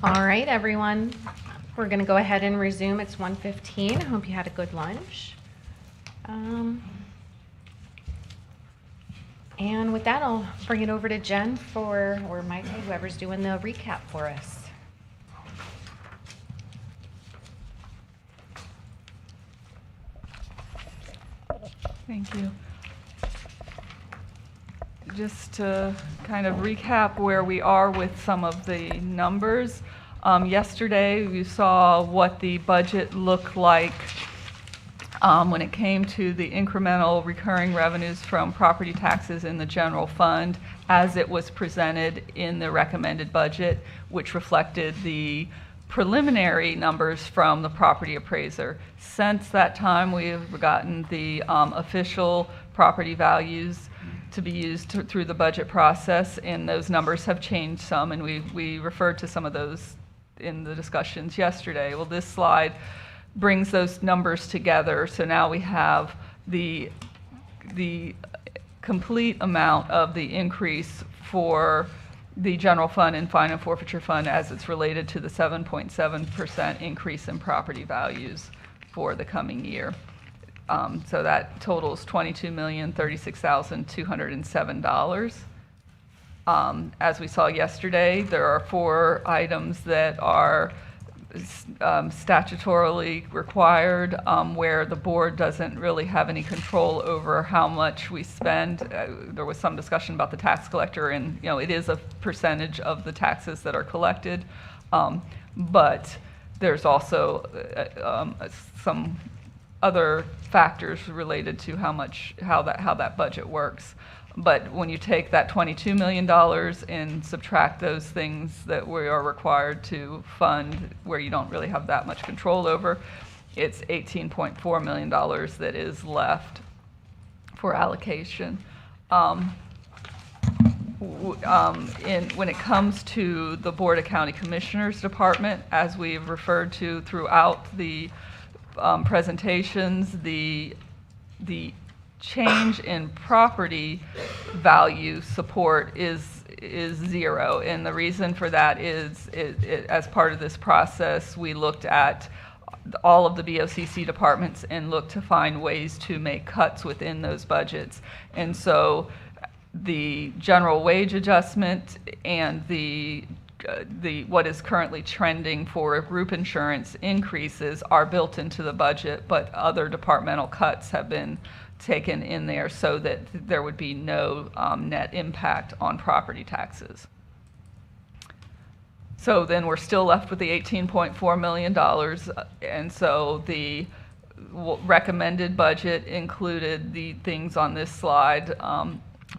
All right, everyone. We're going to go ahead and resume. It's 1:15. I hope you had a good lunch. And with that, I'll bring it over to Jen or Mike, whoever's doing the recap for us. Thank you. Just to kind of recap where we are with some of the numbers. Yesterday, we saw what the budget looked like when it came to the incremental recurring revenues from property taxes in the general fund as it was presented in the recommended budget, which reflected the preliminary numbers from the property appraiser. Since that time, we have gotten the official property values to be used through the budget process, and those numbers have changed some, and we referred to some of those in the discussions yesterday. Well, this slide brings those numbers together, so now we have the complete amount of the increase for the general fund and fine and forfeiture fund as it's related to the 7.7% increase in property values for the coming year. So that totals $22,036,207. As we saw yesterday, there are 4 items that are statutorily required where the board doesn't really have any control over how much we spend. There was some discussion about the tax collector, and it is a percentage of the taxes that are collected, but there's also some other factors related to how that budget works. But when you take that $22 million and subtract those things that we are required to fund where you don't really have that much control over, it's $18.4 million that is left for allocation. When it comes to the Board of County Commissioners Department, as we've referred to throughout the presentations, the change in property value support is 0, and the reason for that is as part of this process we looked at all of the BOCC departments and looked to find ways to make cuts within those budgets. And so the general wage adjustment and the what is currently trending for group insurance increases are built into the budget, but other departmental cuts have been taken in there so that there would be no net impact on property taxes. So then we're still left with the $18.4 million, and so the recommended budget included the things on this slide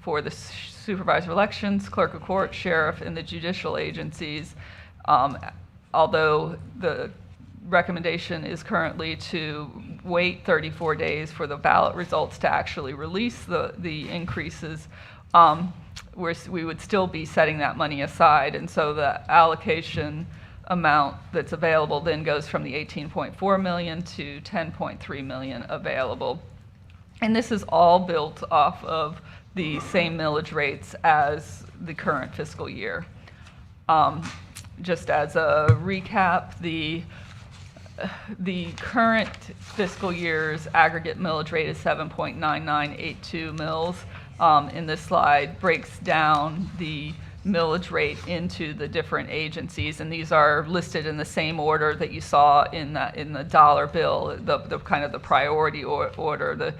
for the supervisor of elections, clerk of court, sheriff, and the judicial agencies, although the recommendation is currently to wait 34 days for the ballot results to actually release the increases. We would still be setting that money aside, and so the allocation amount that's available then goes from the $18.4 million to $10.3 million available. And this is all built off of the same millage rates as the current fiscal year. Just as a recap, the current fiscal year's aggregate millage rate is 7.9982 mills. In this slide breaks down the millage rate into the different agencies, and these are listed in the same order that you saw in the dollar bill, the kind of the priority order,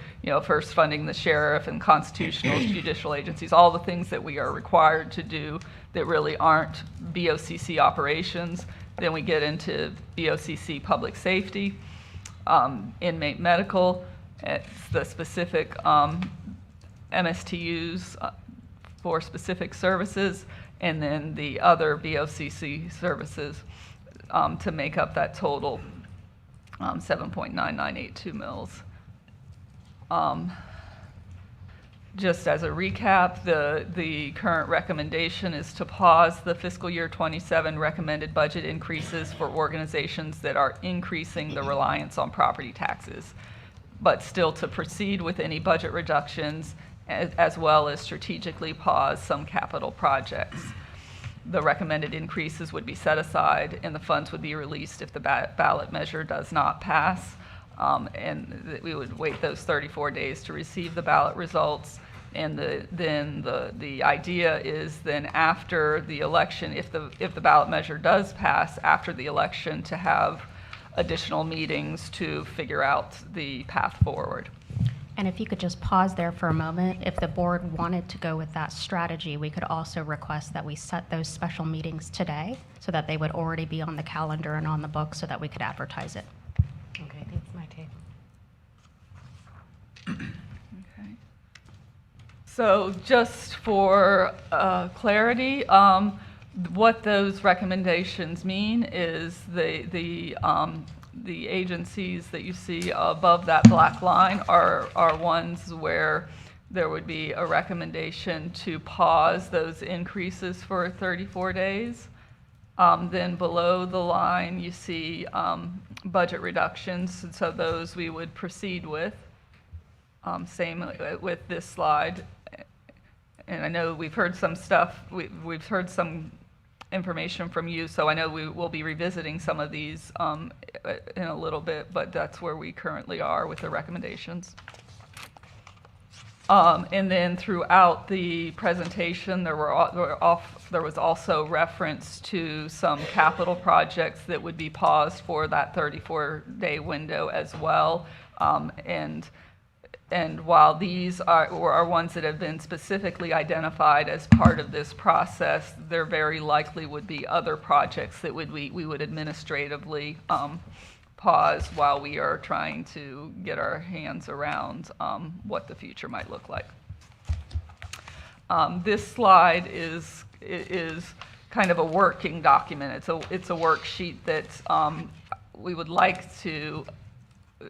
first funding the sheriff and constitutional judicial agencies, all the things that we are required to do that really aren't BOCC operations. Then we get into BOCC public safety, inmate medical, it's the specific MSTUs for specific services, and then the other BOCC services to make up that total 7.9982 mils. Just as a recap, the current recommendation is to pause the fiscal year 27 recommended budget increases for organizations that are increasing the reliance on property taxes, but still to proceed with any budget reductions as well as strategically pause some capital projects. the recommended increases would be set aside and the funds would be released if the ballot measure does not pass. And that we would wait those 34 days to receive the ballot results. And then the idea is then after the election, if the ballot measure does pass after the election, to have additional meetings to figure out the path forward. And if you could just pause there for a moment, if the board wanted to go with that strategy, we could also request that we set those special meetings today so that they would already be on the calendar and on the book so that we could advertise it. Okay, thanks, my take. Okay. So just for clarity, what those recommendations mean is the agencies that you see above that black line are ones where there would be a recommendation to pause those increases for 34 days. Then below the line, you see budget reductions, and so those we would proceed with. Same with this slide. And I know we've heard some stuff, we've heard some information from you, so I know we will be revisiting some of these in a little bit, but that's where we currently are with the recommendations. And then throughout the presentation, there was also reference to some capital projects that would be paused for that 34-day window as well. And while these are ones that have been specifically identified as part of this process, there very likely would be other projects that we would administratively pause while we are trying to get our hands around what the future might look like. This slide is kind of a working document. It's a worksheet that we would like to.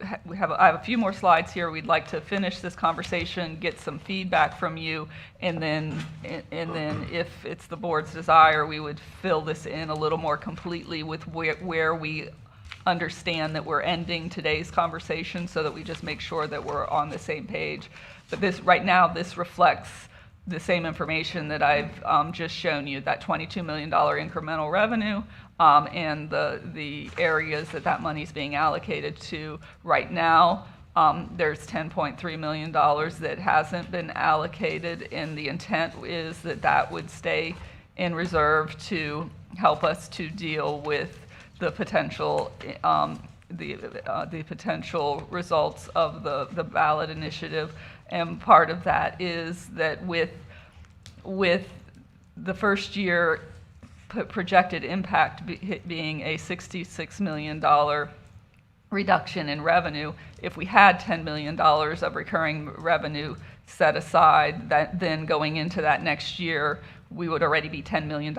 I have a few more slides here. We'd like to finish this conversation, get some feedback from you, and then if it's the board's desire, we would fill this in a little more completely with where we understand that we're ending today's conversation, so that we just make sure that we're on the same page. But right now, this reflects the same information that I've just shown you, that $22 million incremental revenue, and the areas that money is being allocated to right now. There's $10.3 million that hasn't been allocated, and the intent is that would stay in reserve to help us to deal with the potential the potential results of the ballot initiative. And part of that is that with the first year projected impact being a $66 million reduction in revenue, if we had $10 million of recurring revenue set aside, that then going into that next year, we would already be $10 million.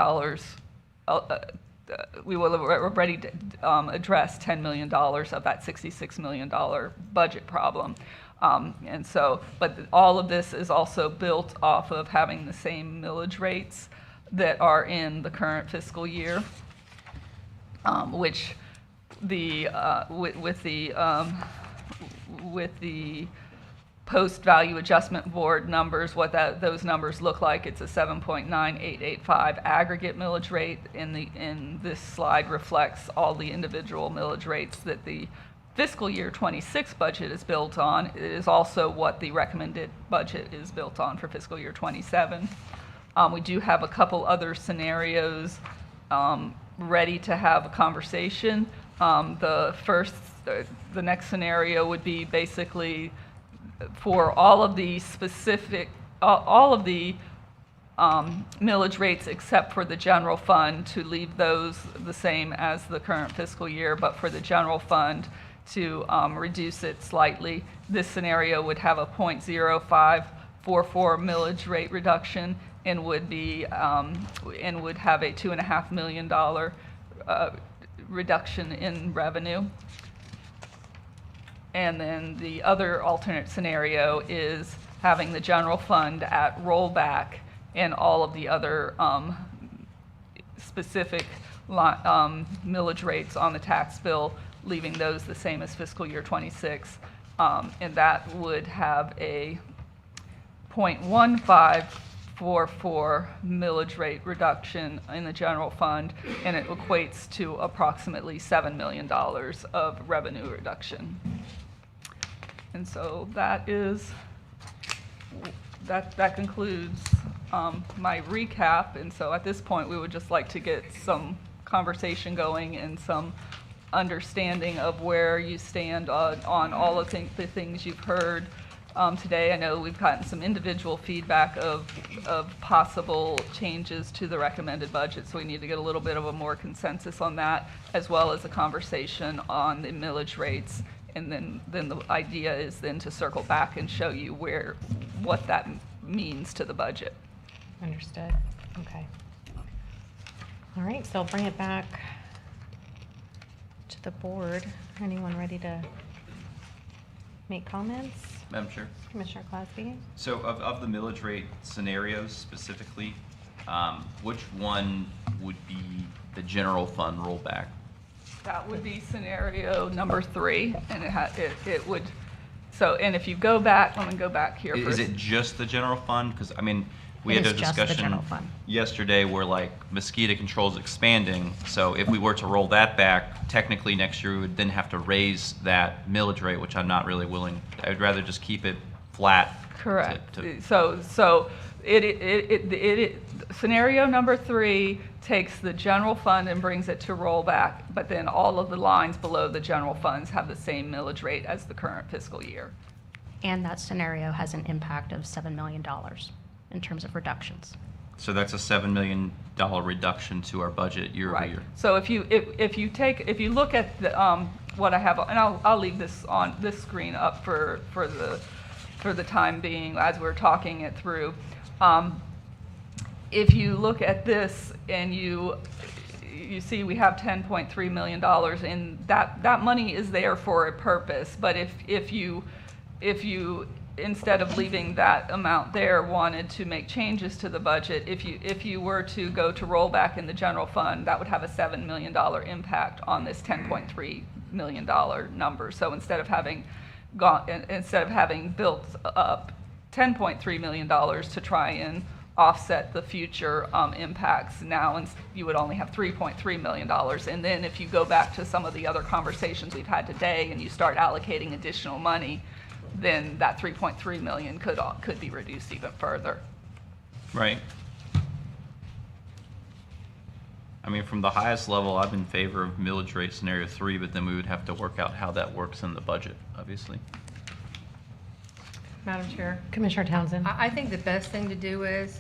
We will have already addressed $10 million of that $66 million budget problem. And so, but all of this is also built off of having the same millage rates that are in the current fiscal year, which with the post-value adjustment board numbers, what those numbers look like, it's a 7.9885 aggregate millage rate. In this slide reflects all the individual millage rates that the fiscal year 26 budget is built on. It is also what the recommended budget is built on for fiscal year 27. We do have a couple other scenarios ready to have a conversation. The next scenario would be basically for all of the specific, all of the millage rates except for the general fund, to leave those the same as the current fiscal year, but for the general fund to reduce it slightly. This scenario would have a 0.0544 millage rate reduction and would be and would have a $2.5 million reduction in revenue. And then the other alternate scenario is having the general fund at rollback and all of the other specific millage rates on the tax bill, leaving those the same as fiscal year 26. And that would have a 0.15 .44 millage rate reduction in the general fund, and it equates to approximately $7 million of revenue reduction. And so that concludes my recap. And so at this point, we would just like to get some conversation going and some understanding of where you stand on all of the things you've heard today. I know we've gotten some individual feedback of possible changes to the recommended budget, so we need to get a little bit of a more consensus on that, as well as a conversation on the millage rates. And then the idea is then to circle back and show you what that means to the budget. Understood. Okay. All right, so I'll bring it back to the board. Anyone ready to make comments? Madam Chair. Commissioner Clasby? So of the millage rate scenarios specifically, which one would be the general fund rollback? That would be scenario number 3, and it would. So, and if you go back, let me go back here. Is it just the general fund? Because I mean, we It had a is just the discussion general fund. yesterday where like mosquito control is expanding. So if we were to roll that back, technically next year we would then have to raise that millage rate, which I'm not really willing. I would rather just keep it flat. Correct. So scenario number 3 takes the general fund and brings it to rollback, but then all of the lines below the general funds have the same millage rate as the current fiscal year. And that scenario has an impact of $7 million in terms of reductions. So that's a $7 million reduction to our budget year over Right. year. So if you look at the, what I have, and I'll leave this on this screen up for the time being as we're talking it through. If you look at this and you see we have $10.3 million, and that money is there for a purpose. But if you instead of leaving that amount there, wanted to make changes to the budget, if you were to go to rollback in the general fund, that would have a $7 million impact on this $10.3 million number. So instead of having built up $10.3 million to try and offset the future impacts, now you would only have $3.3 million. And then if you go back to some of the other conversations we've had today and you start allocating additional money, then that $3.3 million could be reduced even further. Right. I mean, from the highest level, I'm in favor of millage rate scenario 3, but then we would have to work out how that works in the budget, obviously. Madam Chair, Commissioner Townsend? I think the best thing to do is,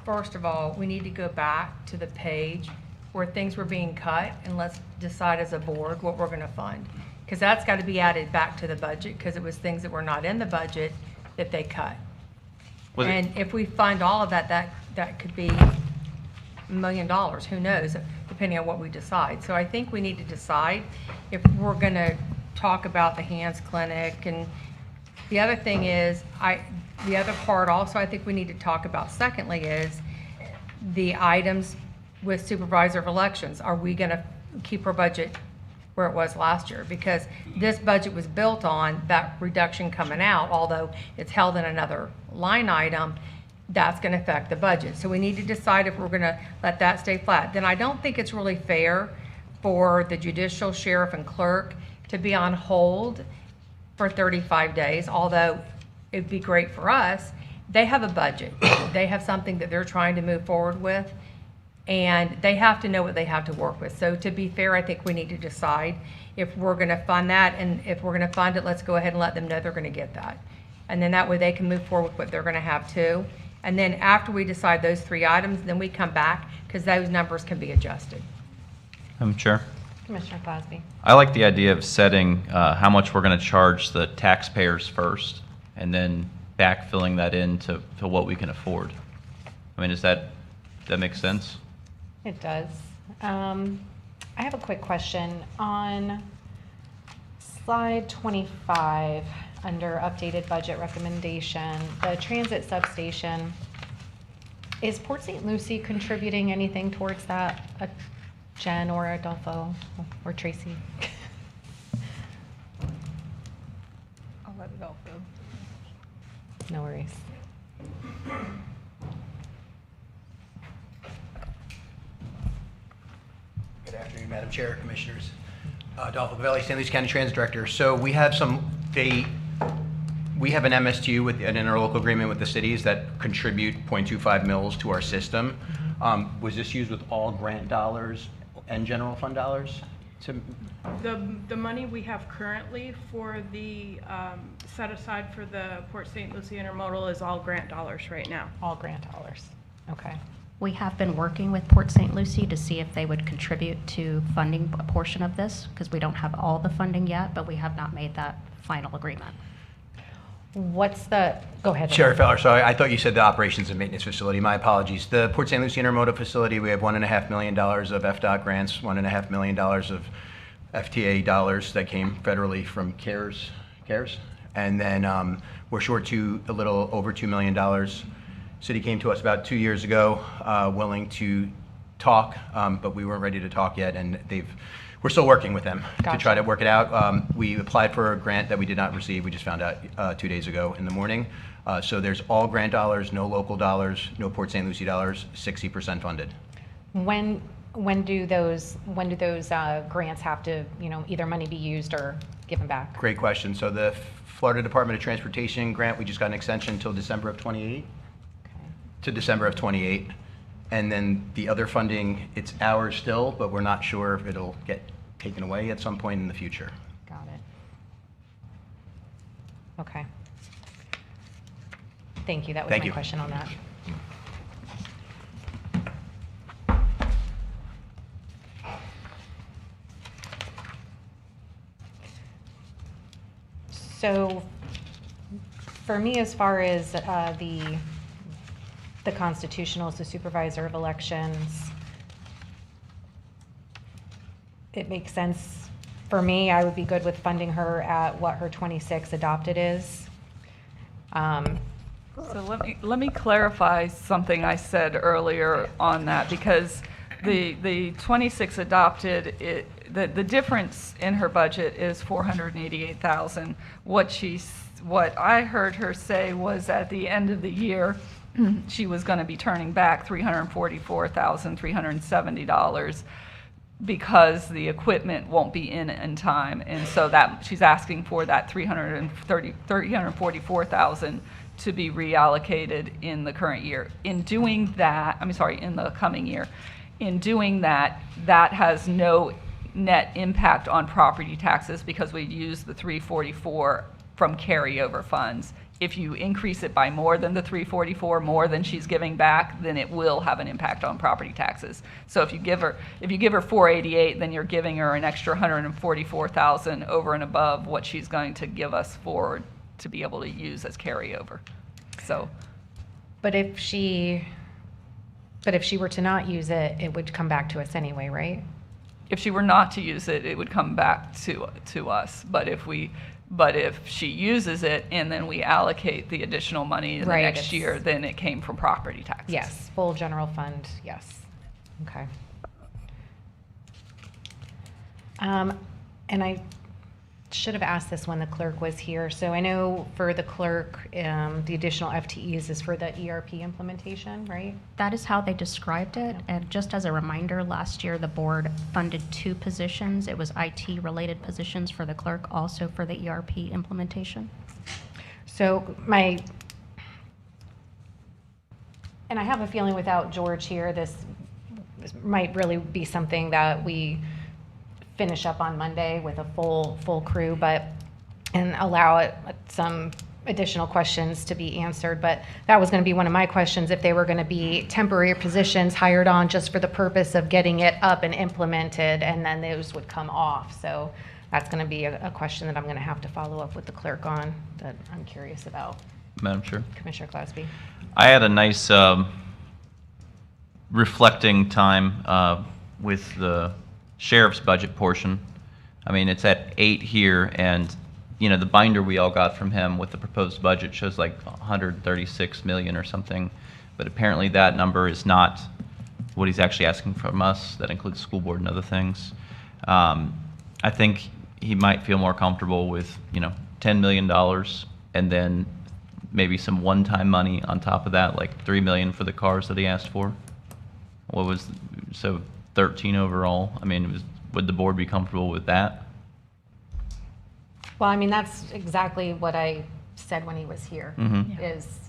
first of all, we need to go back to the page where things were being cut, and let's decide as a board what we're going to fund. Because that's got to be added back to the budget, because it was things that were not in the budget that they cut. And if we fund all of that, that could be $1 million, who knows, depending on what we decide. So I think we need to decide if we're going to talk about the hands clinic. And the other thing is, the other part also I think we need to talk about secondly is the items with supervisor of elections. Are we going to keep our budget where it was last year? Because this budget was built on that reduction coming out, although it's held in another line item, that's going to affect the budget. So we need to decide if we're going to let that stay flat. Then I don't think it's really fair for the judicial, sheriff, and clerk to be on hold for 35 days, although it'd be great for us. They have a budget. They have something that they're trying to move forward with, and they have to know what they have to work with. So to be fair, I think we need to decide if we're going to fund that, and if we're going to fund it, let's go ahead and let them know they're going to get that. And then that way they can move forward with what they're going to have too. And then after we decide those 3 items, then we come back, because those numbers can be adjusted. Madam Chair. Commissioner Clasby? I like the idea of setting how much we're going to charge the taxpayers first, and then backfilling that into what we can afford. I mean, does that make sense? It does. I have a quick question. On slide 25, under updated budget recommendation, the transit substation, is Port St. Lucie contributing anything towards that? Jen or Adolfo or Tracy? I'll let it all go. No worries. Madam Chair, Commissioners. Adolfo Gavelli, St. Lucie County Transit Director. So we have we have an MSTU with an interlocal agreement with the cities that contribute 0.25 mils to our system. Was this used with all grant dollars and general fund dollars? The money we have currently for the set aside for the Port St. Lucie intermodal is all grant dollars right now. All grant dollars. Okay. We have been working with Port St. Lucie to see if they would contribute to funding a portion of this, because we don't have all the funding yet, but we have not made that final agreement. What's the, go ahead. Sheriff Feller, sorry, I thought you said the operations and maintenance facility. My apologies. The Port St. Lucie intermodal facility, we have $1.5 million of FDOT grants, $1.5 million of FTA dollars that came federally from CARES. And then we're short to a little over $2 million. City came to us about 2 years ago, willing to talk, but we weren't ready to talk yet, and we're still working with them to try to work it out. We applied for a grant that we did not receive. We just found out 2 days ago in the morning. So there's all grant dollars, no local dollars, no Port St. Lucie dollars, 60% funded. When do those grants have to, either money be used or given back? Great question. So the Florida Department of Transportation grant, we just got an extension until December of 28. To December of 28. And then the other funding, it's ours still, but we're not sure if it'll get taken away at some point in the future. Got it. Okay. Thank you. That was Thank my you. question on that. So for me, as far as the constitutional as the supervisor of elections, it makes sense for me. I would be good with funding her at what her 26 adopted is. So let me clarify something I said earlier on that, because the 26 adopted, the difference in her budget is $488,000. What I heard her say was at the end of the year, she was going to be turning back $344,370 because the equipment won't be in time, and so that she's asking for that $344,000 to be reallocated in the current year. In doing that, in the coming year. In doing that, that has no net impact on property taxes because we use the 344 from carryover funds. If you increase it by more than the 344, more than she's giving back, then it will have an impact on property taxes. So if you give her 488, then you're giving her an extra 144,000 over and above what she's going to give us forward to be able to use as carryover. So, But if she were to not use it, it would come back to us anyway, right? if she were not to use it, it would come back to us. But if she uses it and then we allocate the additional money in the Right, next year, then it came from property taxes. Yes, full general fund, yes. Okay. And I should have asked this when the clerk was here. So I know for the clerk, the additional FTEs is for the ERP implementation, right? That is how they described it. And just as a reminder, last year the board funded 2 positions. It was IT-related positions for the clerk, also for the ERP implementation. So and I have a feeling without George here, this might really be something that we finish up on Monday with a full crew, and allow some additional questions to be answered. But that was going to be one of my questions, if they were going to be temporary positions hired on just for the purpose of getting it up and implemented, and then those would come off. So that's going to be a question that I'm going to have to follow up with the clerk on, that I'm curious about. Madam Chair. Commissioner Glasby. I had a nice reflecting time with the sheriff's budget portion. I mean, it's at 8 here, and the binder we all got from him with the proposed budget shows like 136 million or something, but apparently that number is not what he's actually asking from us. That includes school board and other things. I think he might feel more comfortable with $10 million and then maybe some one-time money on top of that, like $3 million for the cars that he asked for. So 13 overall. I mean, it was Would the board be comfortable with that? Well, I mean, that's exactly what I said when he was here, is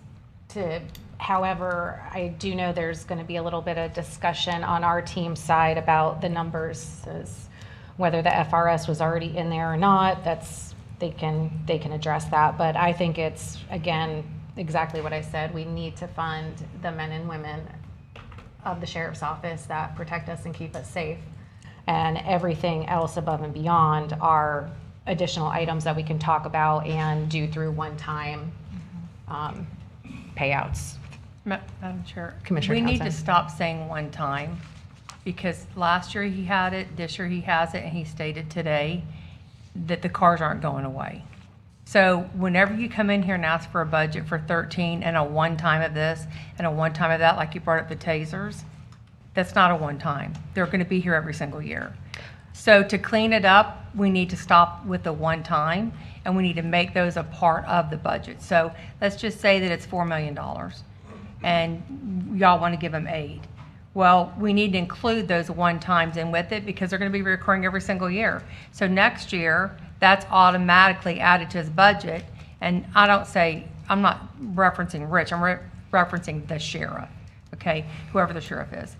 to, however, I do know there's going to be a little bit of discussion on our team side about the numbers, as whether the FRS was already in there or not. That's, they can address that. But I think it's, again, exactly what I said. We need to fund the men and women of the sheriff's office that protect us and keep us safe. And everything else above and beyond are additional items that we can talk about and do through one-time payouts. Madam Chair, Commissioner we need to Townsend. stop saying one time, because last year he had it, this year he has it, and he stated today that the cars aren't going away. So whenever you come in here and ask for a budget for 13 and a one-time of this and a one-time of that, like you brought up the tasers, that's not a one-time. They're going to be here every single year. So to clean it up, we need to stop with the one-time, and we need to make those a part of the budget. So let's just say that it's $4 million, and y'all want to give them 8. Well, we need to include those one-times in with it, because they're going to be recurring every single year. So next year, that's automatically added to his budget. And I don't say, I'm not referencing Rich, I'm referencing the sheriff, okay, whoever the sheriff is.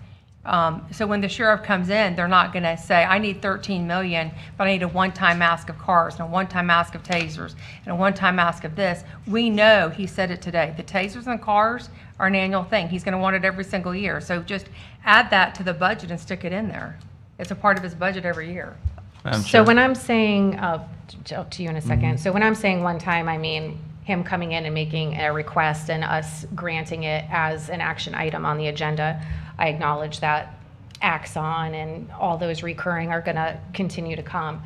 So when the sheriff comes in, they're not going to say, I need 13 million, but I need a one-time mask of cars and a one-time mask of tasers and a one-time mask of this. We know, he said it today, the tasers and cars are an annual thing. He's going to want it every single year. So just add that to the budget and stick it in there. It's a part of his budget every year. Madam So Chair? when I'm saying, to you in a second, so when I'm saying one time, I mean him coming in and making a request and us granting it as an action item on the agenda. I acknowledge that Axon and all those recurring are going to continue to come.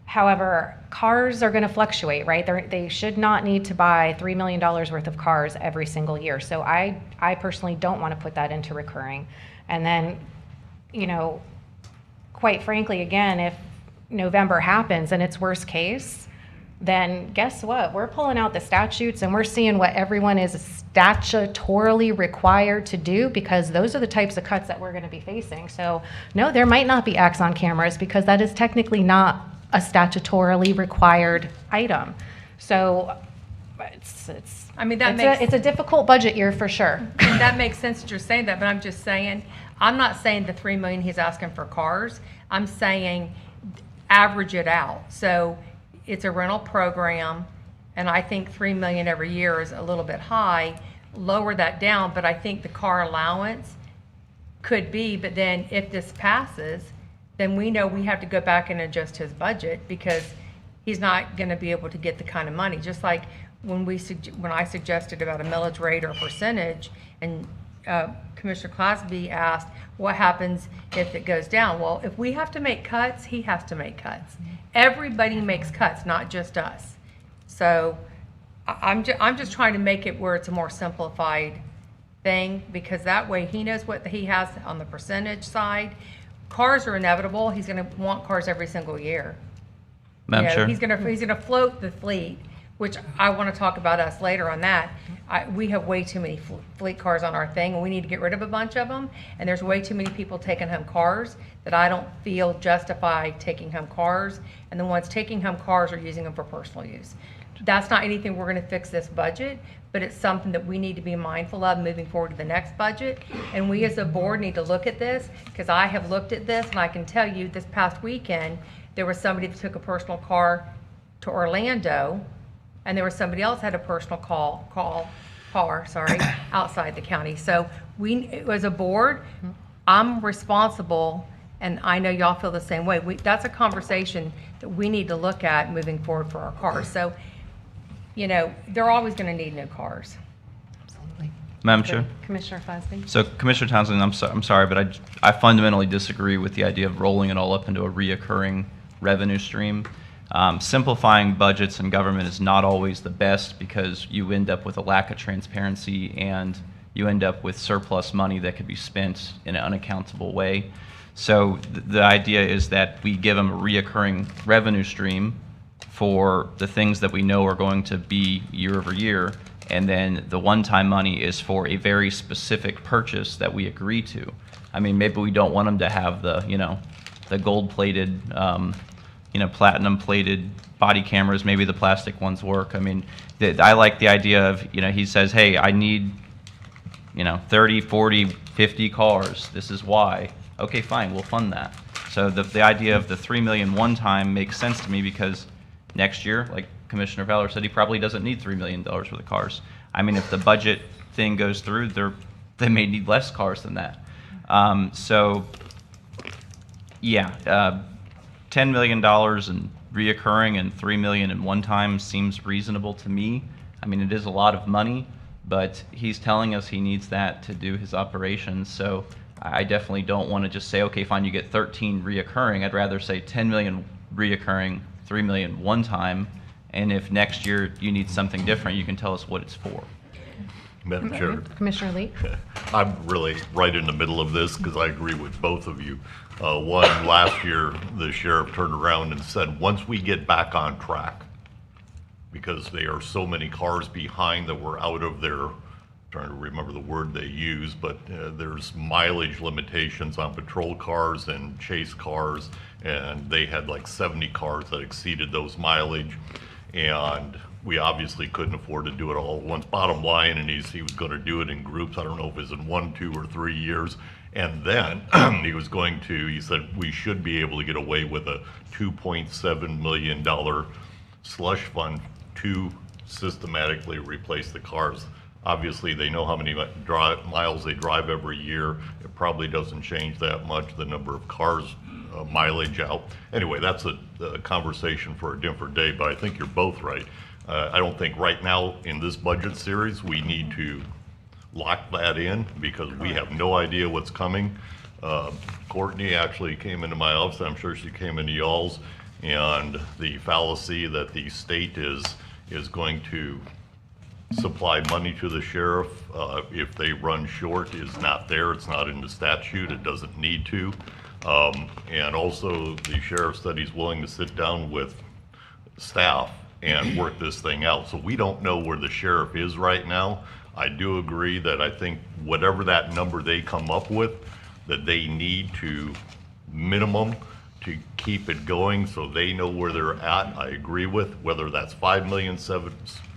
However, cars are going to fluctuate, right? They should not need to buy $3 million worth of cars every single year. So I personally don't want to put that into recurring. And then, you know, quite frankly, again, if November happens and it's worst case, then guess what? We're pulling out the statutes and we're seeing what everyone is statutorily required to do, because those are the types of cuts that we're going to be facing. So no, there might not be Axon cameras, because that is technically not a statutorily required item. So it's I mean, that makes it's a difficult budget year for sure. and that makes sense that you're saying that, but I'm just saying, I'm not saying the 3 million he's asking for cars. I'm saying average it out. So it's a rental program, and I think 3 million every year is a little bit high. Lower that down, but I think the car allowance could be, but then if this passes, then we know we have to go back and adjust his budget, because he's not going to be able to get the kind of money. Just like when I suggested about a millage rate or a percentage, and Commissioner Clasby asked, what happens if it goes down? Well, if we have to make cuts, he has to make cuts. Everybody makes cuts, not just us. So I'm just trying to make it where it's a more simplified thing, because that way he knows what he has on the percentage side. Cars are inevitable. He's going to want cars every single year. Madam Chair? He's going to float the fleet, which I want to talk about us later on that. We have way too many fleet cars on our thing, and we need to get rid of a bunch of them. And there's way too many people taking home cars that I don't feel justified taking home cars. And the ones taking home cars are using them for personal use. That's not anything we're going to fix this budget, but it's something that we need to be mindful of moving forward to the next budget. And we as a board need to look at this, because I have looked at this, and I can tell you this past weekend, there was somebody that took a personal car to Orlando, and there was somebody else had a personal car, outside the county. So we, as a board, I'm responsible, and I know y'all feel the same way. That's a conversation that we need to look at moving forward for our cars. So, you know, they're always going to need new cars. Absolutely. Madam Chair? Commissioner Clasby? So Commissioner Townsend, I'm sorry, but I fundamentally disagree with the idea of rolling it all up into a reoccurring revenue stream. Simplifying budgets in government is not always the best, because you end up with a lack of transparency and you end up with surplus money that could be spent in an unaccountable way. So the idea is that we give them a reoccurring revenue stream for the things that we know are going to be year over year, and then the one-time money is for a very specific purchase that we agree to. I mean, maybe we don't want them to have the, you know, the gold-plated, platinum-plated body cameras. Maybe the plastic ones work. I mean, I like the idea of, he says, hey, I need, 30, 40, 50 cars. This is why. Okay, fine, we'll fund that. So the idea of the $3 million one time makes sense to me, because next year, like Commissioner Fowler said, he probably doesn't need $3 million worth of cars. I mean, if the budget thing goes through, they may need less cars than that. $10 million in reoccurring and $3 million in one time seems reasonable to me. I mean, it is a lot of money, but he's telling us he needs that to do his operations. So I definitely don't want to just say, okay, fine, you get 13 reoccurring. I'd rather say 10 million reoccurring, 3 million one time. And if next year you need something different, you can tell us what it's for. Madam Chair, Commissioner Lee? I'm really right in the middle of this because I agree with both of you. One, last year, the sheriff turned around and said, once we get back on track, because there are so many cars behind that we're out of their, trying to remember the word they use, but there's mileage limitations on patrol cars and chase cars, and they had like 70 cars that exceeded those mileage, and we obviously couldn't afford to do it all at once. Bottom line, and he was going to do it in groups. I don't know if it was in 1, 2, or 3 years. And then he said we should be able to get away with a $2.7 million slush fund to systematically replace the cars. Obviously, they know how many miles they drive every year. It probably doesn't change that much, the number of cars mileage out. Anyway, that's a conversation for a different day, but I think you're both right. I don't think right now in this budget series we need to lock that in because we have no idea what's coming. Courtney actually came into my office, I'm sure she came into y'all's, and the fallacy that the state is going to supply money to the sheriff if they run short is not there. It's not in the statute. It doesn't need to. And also the sheriff said he's willing to sit down with staff and work this thing out. So we don't know where the sheriff is right now. I do agree that I think whatever that number they come up with, that they need to minimum to keep it going so they know where they're at. I agree with whether that's 5 million, 7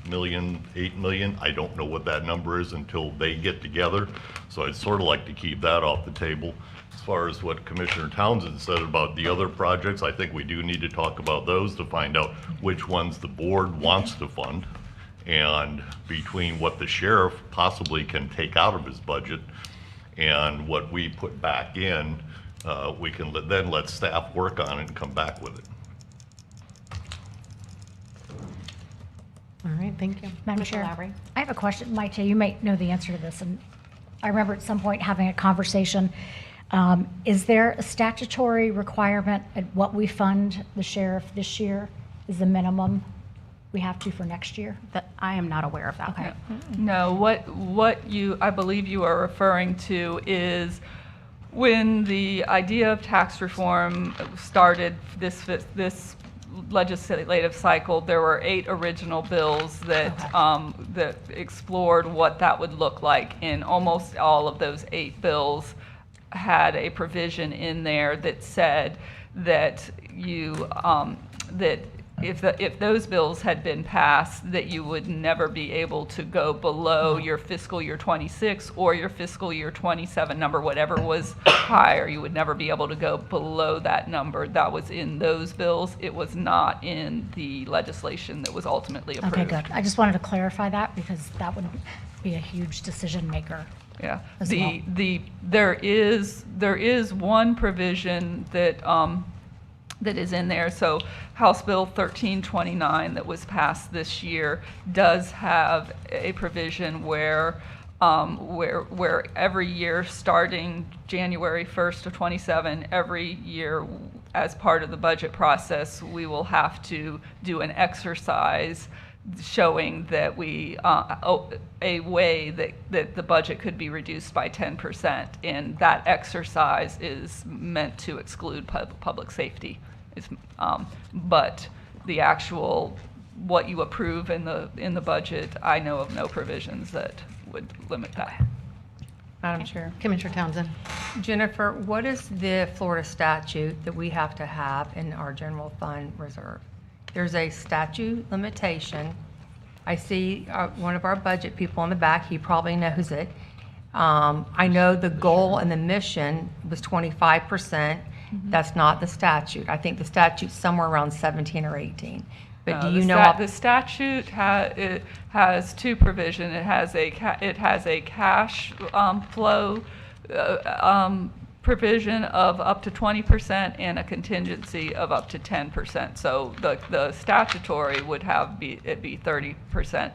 million, 8 million. I don't know what that number is until they get together. So I'd sort of like to keep that off the table. As far as what Commissioner Townsend said about the other projects, I think we do need to talk about those to find out which ones the board wants to fund. And between what the sheriff possibly can take out of his budget and what we put back in, we can then let staff work on it and come back with it. All right, thank you. Madam Commissioner Chair, Lowry? I have a question. Maite, you might know the answer to this, and I remember at some point having a conversation. Is there a statutory requirement at what we fund the sheriff this year is the minimum we have to for next year? That I am not aware of that. Okay. No, what I believe you are referring to is when the idea of tax reform started this legislative cycle, there were 8 original bills that that explored what that would look like, and almost all of those 8 bills had a provision in there that said that that if those bills had been passed, that you would never be able to go below your fiscal year 26 or your fiscal year 27 number, whatever was higher. You would never be able to go below that number. That was in those bills. It was not in the legislation that was ultimately approved. Okay, good. I just wanted to clarify that because that would be a huge decision maker. Yeah, as well. There is one provision that that is in there. So House Bill 1329 that was passed this year does have a provision where every year starting January 1st of 27, every year as part of the budget process, we will have to do an exercise showing that a way that the budget could be reduced by 10%, and that exercise is meant to exclude public safety. But the actual what you approve in the budget, I know of no provisions that would limit that. Madam Chair. Commissioner Townsend. Jennifer, what is the Florida statute that we have to have in our general fund reserve? There's a statute limitation. I see one of our budget people in the back, he probably knows it. I know the goal and the mission was 25%. That's not the statute. I think the statute's somewhere around 17 or 18. But do you know? The statute it has two provisions. It has a cash flow provision of up to 20% and a contingency of up to 10%. So the statutory would be 30%.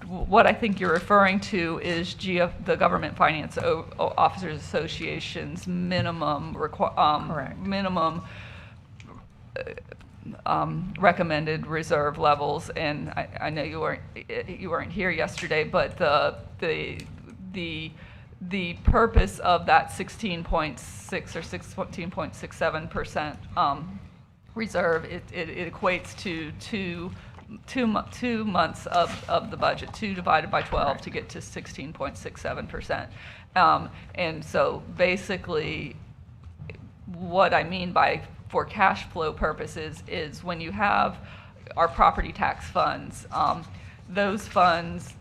What I think you're referring to is the Government Finance Officers Association's minimum Correct. minimum recommended reserve levels, and I know you weren't here yesterday, but the purpose of that 16.6 or 16.67% reserve, it equates to two months of the budget, 2 divided by 12 to get to 16.67%. And so basically, what I mean by for cash flow purposes is when you have our property tax funds, those funds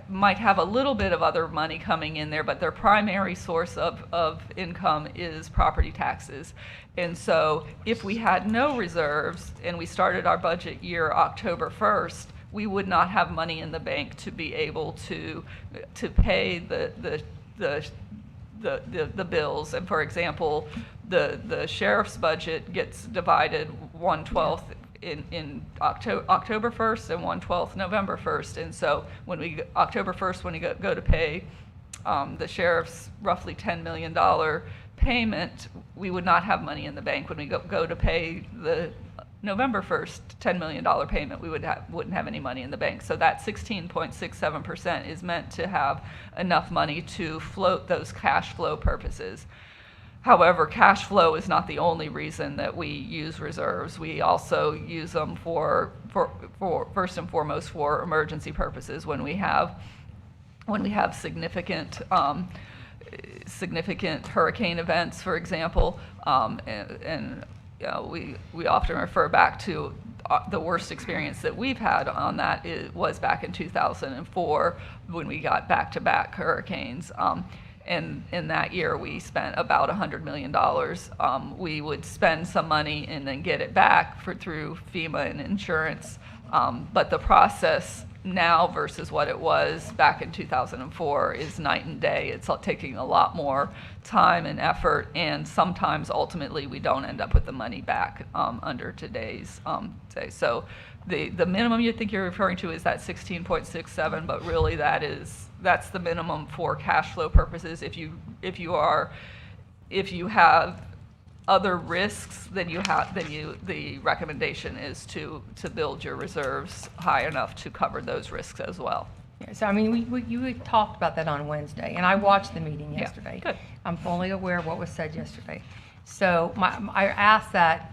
might have a little bit of other money coming in there, but their primary source of income is property taxes. And so if we had no reserves and we started our budget year October 1st, we would not have money in the bank to be able to pay the bills. And for example, the sheriff's budget gets divided 1/12 in October 1st and 1/12 November 1st. And so October 1st, when you go to pay the sheriff's roughly $10 million payment, we would not have money in the bank. When we go to pay the November 1st $10 million payment, we wouldn't have any money in the bank. So that 16.67% is meant to have enough money to float those cash flow purposes. However, cash flow is not the only reason that we use reserves. We also use them for first and foremost for emergency purposes when we have significant hurricane events, for example, and you know, we often refer back to the worst experience that we've had on that was back in 2004 when we got back-to-back hurricanes. And in that year, we spent about $100 million. We would spend some money and then get it back through FEMA and insurance. But the process now versus what it was back in 2004 is night and day. It's taking a lot more time and effort, and sometimes ultimately we don't end up with the money back under today's day. So the minimum you think you're referring to is that 16.67, but really that's the minimum for cash flow purposes. If you have other risks, then the recommendation is to build your reserves high enough to cover those risks as well. Yeah, so I mean, you talked about that on Wednesday, and I watched the meeting Yeah, yesterday. good. I'm fully aware of what was said yesterday. So I asked that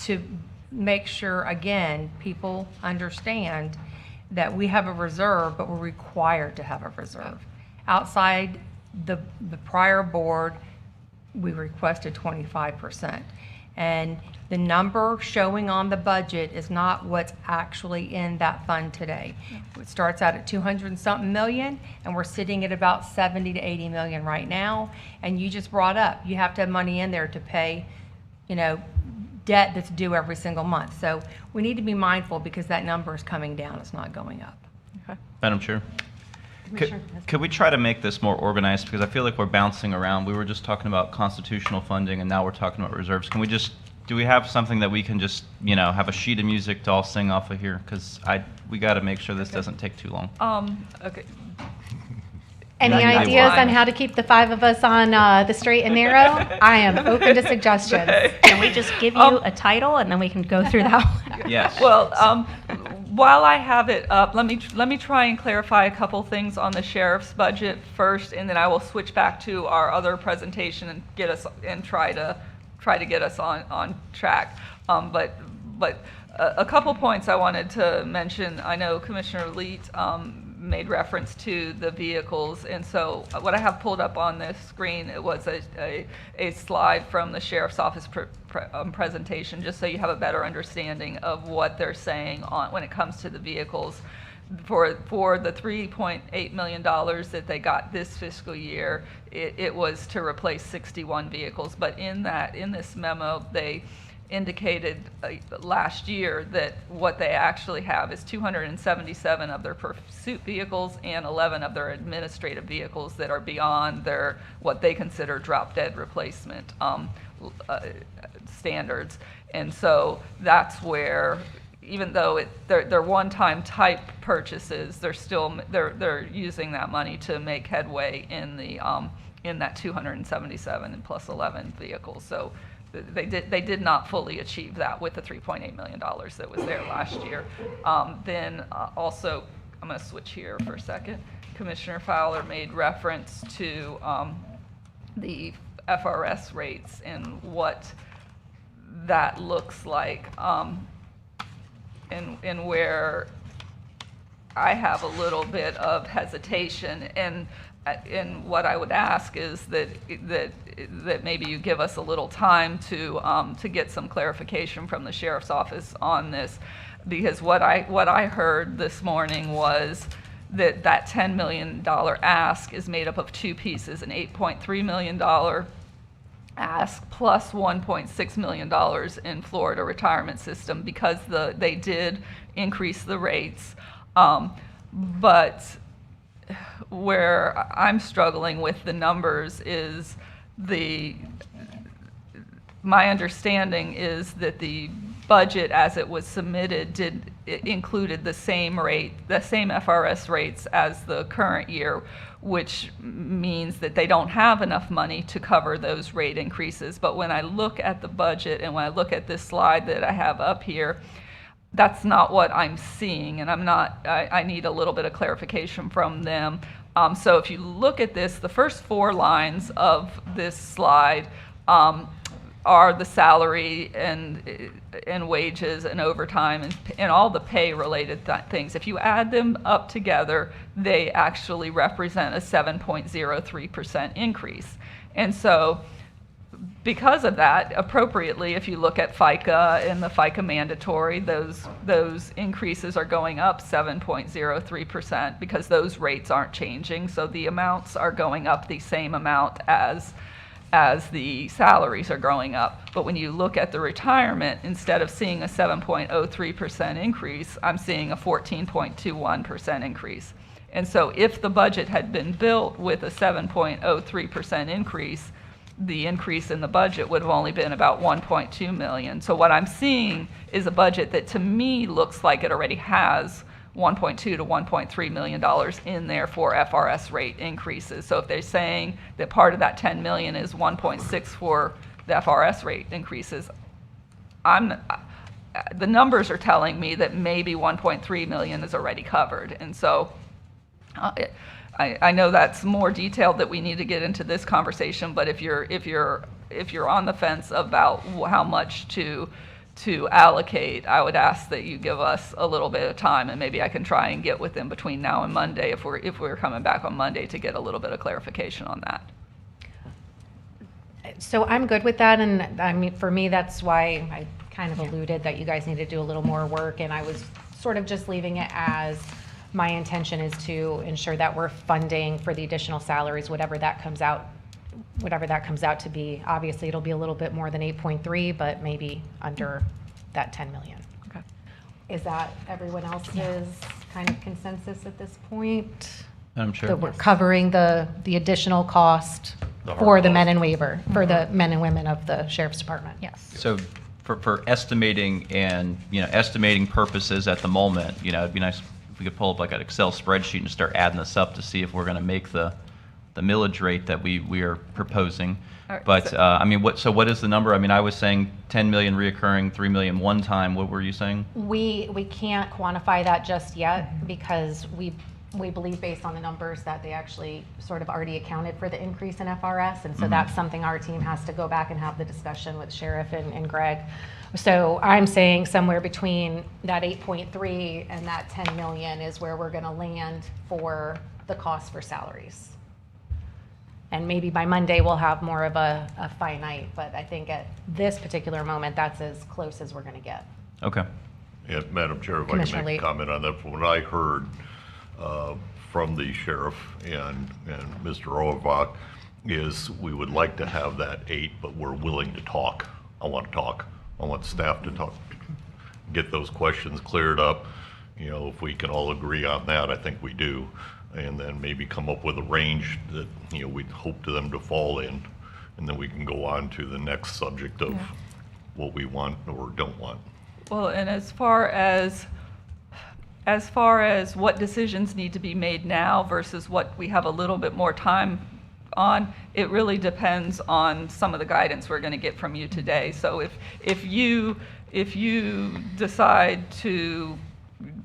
to make sure, again, people understand that we have a reserve, but we're required to have a reserve. Outside the prior board, we requested 25%. And the number showing on the budget is not what's actually in that fund today. It starts out at 200 and something million, and we're sitting at about 70 to 80 million right now. And you just brought up, you have to have money in there to pay, debt that's due every single month. So we need to be mindful because that number is coming down, it's not going up. Okay. Madam Chair, Commissioner. could we try to make this more organized? Because I feel like we're bouncing around. We were just talking about constitutional funding, and now we're talking about reserves. Do we have something that we can just, have a sheet of music to all sing off of here? Because we got to make sure this doesn't take too long. Okay. Any Yeah, ideas fine. on how to keep the 5 of us on the straight and narrow? I am open to suggestions. Can we just give you a title and then we can go through that one? Yes. Well, while I have it up, let me try and clarify a couple things on the sheriff's budget first, and then I will switch back to our other presentation and try to get us on track. But a couple points I wanted to mention. I know Commissioner Leet made reference to the vehicles. And so what I have pulled up on this screen, it was a slide from the Sheriff's Office presentation, just so you have a better understanding of what they're saying on when it comes to the vehicles. For the $3.8 million that they got this fiscal year, it was to replace 61 vehicles. But in this memo, they indicated last year that what they actually have is 277 of their pursuit vehicles and 11 of their administrative vehicles that are beyond their what they consider drop-dead replacement standards. And so that's where, even though they're one-time type purchases, they're using that money to make headway in that 277 and plus 11 vehicles. So they did not fully achieve that with the $3.8 million that was there last year. Then also, I'm going to switch here for a second. Commissioner Fowler made reference to the FRS rates and what that looks like, and where I have a little bit of hesitation. And what I would ask is that maybe you give us a little time to get some clarification from the Sheriff's Office on this, because what I heard this morning was that $10 million ask is made up of two pieces: an $8.3 million ask plus $1.6 million in Florida retirement system, because they did increase the rates, but where I'm struggling with the numbers is my understanding is that the budget as it was submitted it included the same FRS rates as the current year, which means that they don't have enough money to cover those rate increases. But when I look at the budget and when I look at this slide that I have up here, that's not what I'm seeing, and I need a little bit of clarification from them. So if you look at this, the first four lines of this slide are the salary and wages and overtime and all the pay related things. If you add them up together, they actually represent a 7.03% increase. And so because of that, appropriately, if you look at FICA and the FICA mandatory, those increases are going up 7.03% because those rates aren't changing. So the amounts are going up the same amount as the salaries are going up. But when you look at the retirement, instead of seeing a 7.03% increase, I'm seeing a 14.21% increase. And so if the budget had been built with a 7.03% increase, the increase in the budget would have only been about 1.2 million. So what I'm seeing is a budget that to me looks like it already has $1.2 to $1.3 million in there for FRS rate increases. So if they're saying that part of that 10 million is 1.6 for the FRS rate increases, the numbers are telling me that maybe 1.3 million is already covered. And so I know that's more detailed that we need to get into this conversation, but if you're on the fence about how much to allocate, I would ask that you give us a little bit of time, and maybe I can try and get with them between now and Monday if we're coming back on Monday to get a little bit of clarification on that. So I'm good with that, and I mean, for me, that's why I kind of alluded that you guys need to do a little more work, and I was sort of just leaving it as my intention is to ensure that we're funding for the additional salaries, whatever that comes out to be. Obviously, it'll be a little bit more than 8.3, but maybe under that 10 million. Okay. Is that everyone else's kind of consensus at this point? Madam Chair? That we're covering the additional cost The hard for the cost. men and men and women of the Sheriff's Department? Yes. So for estimating and, estimating purposes at the moment, it'd be nice if we could pull up like an Excel spreadsheet and start adding this up to see if we're going to make the millage rate that we are proposing. All right, But, so- what is the number? I mean, I was saying 10 million reoccurring, 3 million one time. What were you saying? We can't quantify that just yet because we we believe based on the numbers that they actually sort of already accounted for the increase in FRS. And so that's something our team has to go back and have the discussion with Sheriff and Greg. So I'm saying somewhere between that 8.3 and that 10 million is where we're going to land for the cost for salaries. And maybe by Monday we'll have more of a finite, but I think at this particular moment, that's as close as we're going to get. Okay. Yeah, Madam Chair, if I Commissioner can make Lee. a comment on that, from what I heard from the sheriff and Mr. Auerbach is we would like to have that 8, but we're willing to talk. I want to talk. I want staff to talk, get those questions cleared up. You know, if we can all agree on that, I think we do. And then maybe come up with a range that, you know, we'd hope to them to fall in. And then we can go on to the next subject of what we want or don't want. Well, and as far as what decisions need to be made now versus what we have a little bit more time on, it really depends on some of the guidance we're going to get from you today. So if you decide to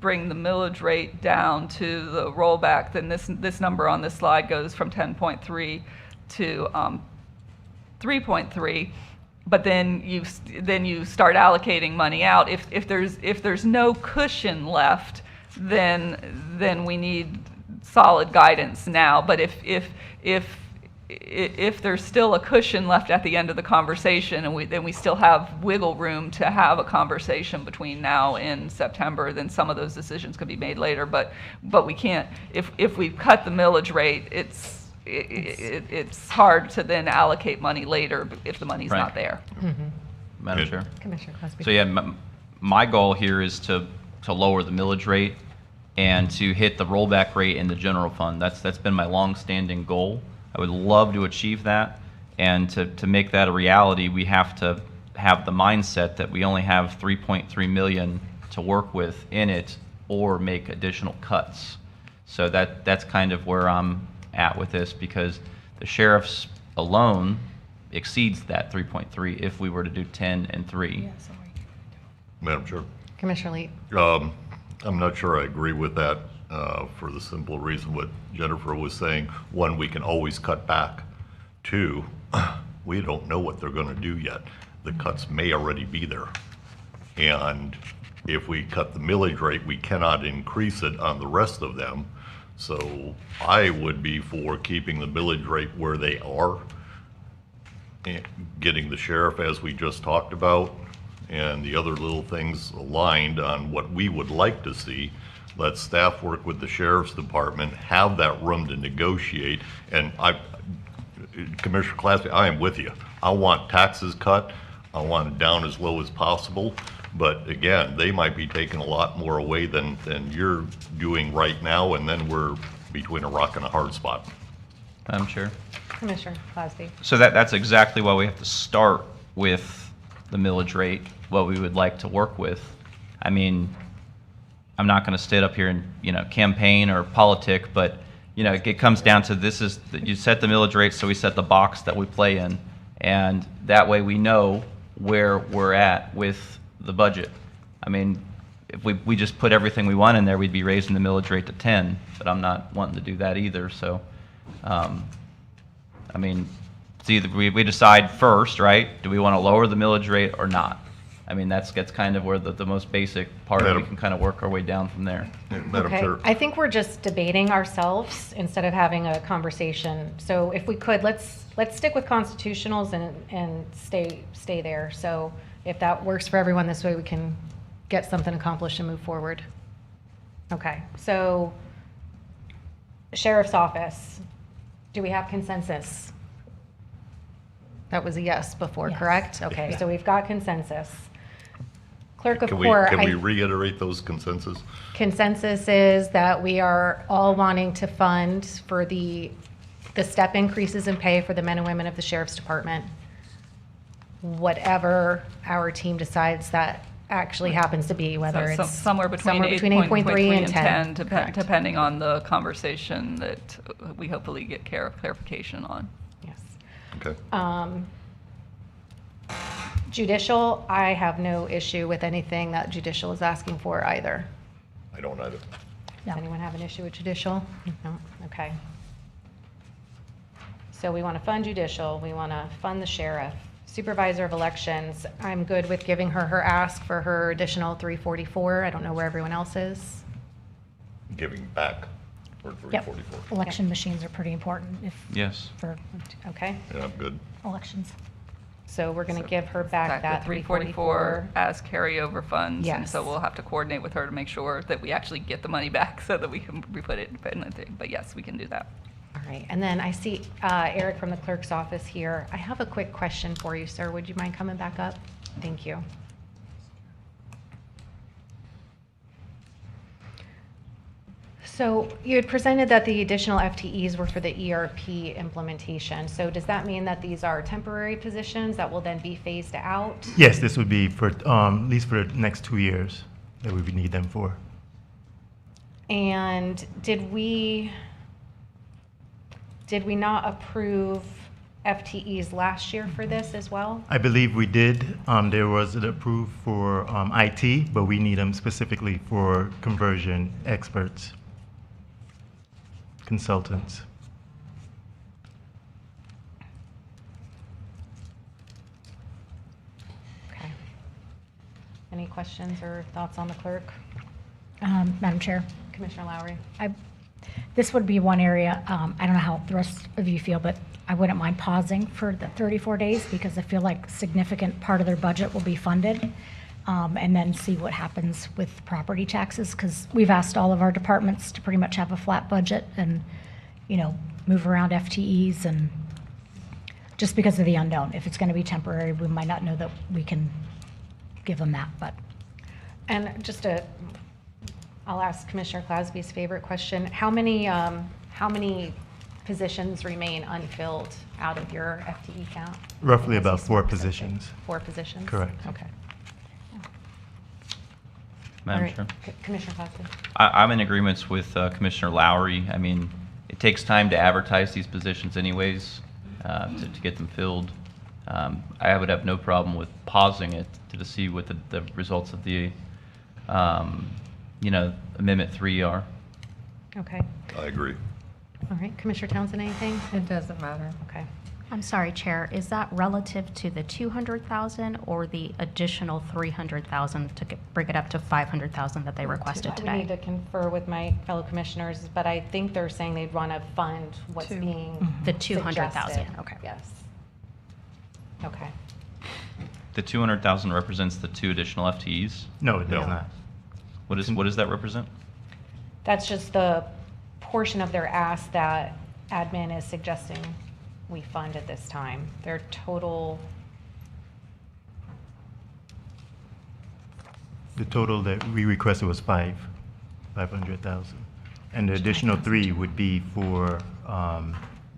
bring the millage rate down to the rollback, then this number on this slide goes from 10.3 to 3.3. But then you start allocating money out. If there's no cushion left, then we need solid guidance now. But if there's still a cushion left at the end of the conversation, and then we still have wiggle room to have a conversation between now and September, then some of those decisions could be made later. But we can't. If we cut the millage rate, it's hard to then allocate money later if the money's not there. Madam Chair. Commissioner Cosby. So yeah, my goal here is to lower the millage rate and to hit the rollback rate in the general fund. That's been my long-standing goal. I would love to achieve that, and to make that a reality, we have to have the mindset that we only have 3.3 million to work with in it, or make additional cuts. So that's kind of where I'm at with this, because the sheriff's alone exceeds that 3.3 if we were to do 10 and 3. Madam Chair. Commissioner Lee. I'm not sure I agree with that for the simple reason what Jennifer was saying. One, we can always cut back. Two, we don't know what they're going to do yet. The cuts may already be there. And if we cut the millage rate, we cannot increase it on the rest of them. So I would be for keeping the millage rate where they are, and getting the sheriff, as we just talked about, and the other little things aligned on what we would like to see. Let staff work with the sheriff's department, have that room to negotiate. And Commissioner Classy, I am with you. I want taxes cut. I want it down as low as possible. But again, they might be taking a lot more away than you're doing right now, and then we're between a rock and a hard spot. Madam Chair. Commissioner Cosby. So that's exactly why we have to start with the millage rate, what we would like to work with. I mean, I'm not going to stand up here and, campaign or politic, but, it comes down to this is, you set the millage rate, so we set the box that we play in, and that way we know where we're at with the budget. I mean, if we just put everything we want in there, we'd be raising the millage rate to 10, but I'm not wanting to do that either, so, I mean, it's either we decide first, right? Do we want to lower the millage rate or not? I mean, that's kind of where the most basic part of it, we can kind of work our way down from there. Madam Okay, Chair. I think we're just debating ourselves instead of having a conversation. So if we could, let's stick with constitutionals and stay there. So if that works for everyone, this way we can get something accomplished and move forward. Okay, so Sheriff's Office, do we have consensus? That was a yes before, Yes. correct? Okay, so we've got consensus. Clerk of Can Court. we reiterate those consensus? Consensus is that we are all wanting to fund for the step increases in pay for the men and women of the Sheriff's Department, whatever our team decides that actually happens to be, whether So it's somewhere between 8.3 and 10. Correct. Depending on the conversation that we hopefully get clarification on. Yes. Okay. Judicial, I have no issue with anything that judicial is asking for either. I don't either. Does No. anyone have an issue with judicial? No? Okay. So we want to fund judicial, we want to fund the sheriff. Supervisor of elections, I'm good with giving her her ask for her additional 344. I don't know where everyone else is. Giving back for Yep. 344. Election machines are pretty important Yes. for Okay, Yeah, I'm good. elections. so we're going to give her back that the 344. as carryover funds. And so Yes. we'll have to coordinate with her to make sure that we actually get the money back so that we can put it in the thing. But yes, we can do that. All right, and then I see Eric from the clerk's office here. I have a quick question for you, sir. Would you mind coming back up? Thank you. So you had presented that the additional FTEs were for the ERP implementation. So does that mean that these are temporary positions that will then be phased out? Yes, this would be for, at least for the next 2 years that we would need them for. And did we not approve FTEs last year for this as well? I believe we did. There was an approved for IT, but we need them specifically for conversion experts, consultants. Okay. Any questions or thoughts on the clerk? Madam Chair, Commissioner Lowry? this would be one area, I don't know how the rest of you feel, but I wouldn't mind pausing for the 34 days because I feel like a significant part of their budget will be funded. And then see what happens with property taxes, because we've asked all of our departments to pretty much have a flat budget and, move around FTEs, and just because of the unknown. If it's going to be temporary, we might not know that we can give them that, but. And I'll ask Commissioner Clasby's favorite question. How many positions remain unfilled out of your FTE count? Roughly As you about 4 spoke to. positions. 4 positions? Correct. Okay. All Madam right. Chair. Commissioner Clasby? I'm in agreement with Commissioner Lowry. I mean, it takes time to advertise these positions anyways, to get them filled. I would have no problem with pausing it to see what the results of the, Amendment 3 are. Okay. I agree. All right. Commissioner Townsend, anything? It doesn't matter. Okay. I'm sorry, Chair, is that relative to the 200,000 or the additional 300,000 to bring it up to 500,000 that they requested We need today? to confer with my fellow commissioners, but I think they're saying they'd want to fund what's being The 200,000, suggested. okay. Yes. Okay. The 200,000 represents the 2 additional FTEs? No, it does No. not. What does that represent? That's just the portion of their ask that admin is suggesting we fund at this time. Their total, The total that we requested was 500,000. And the additional 3 would be for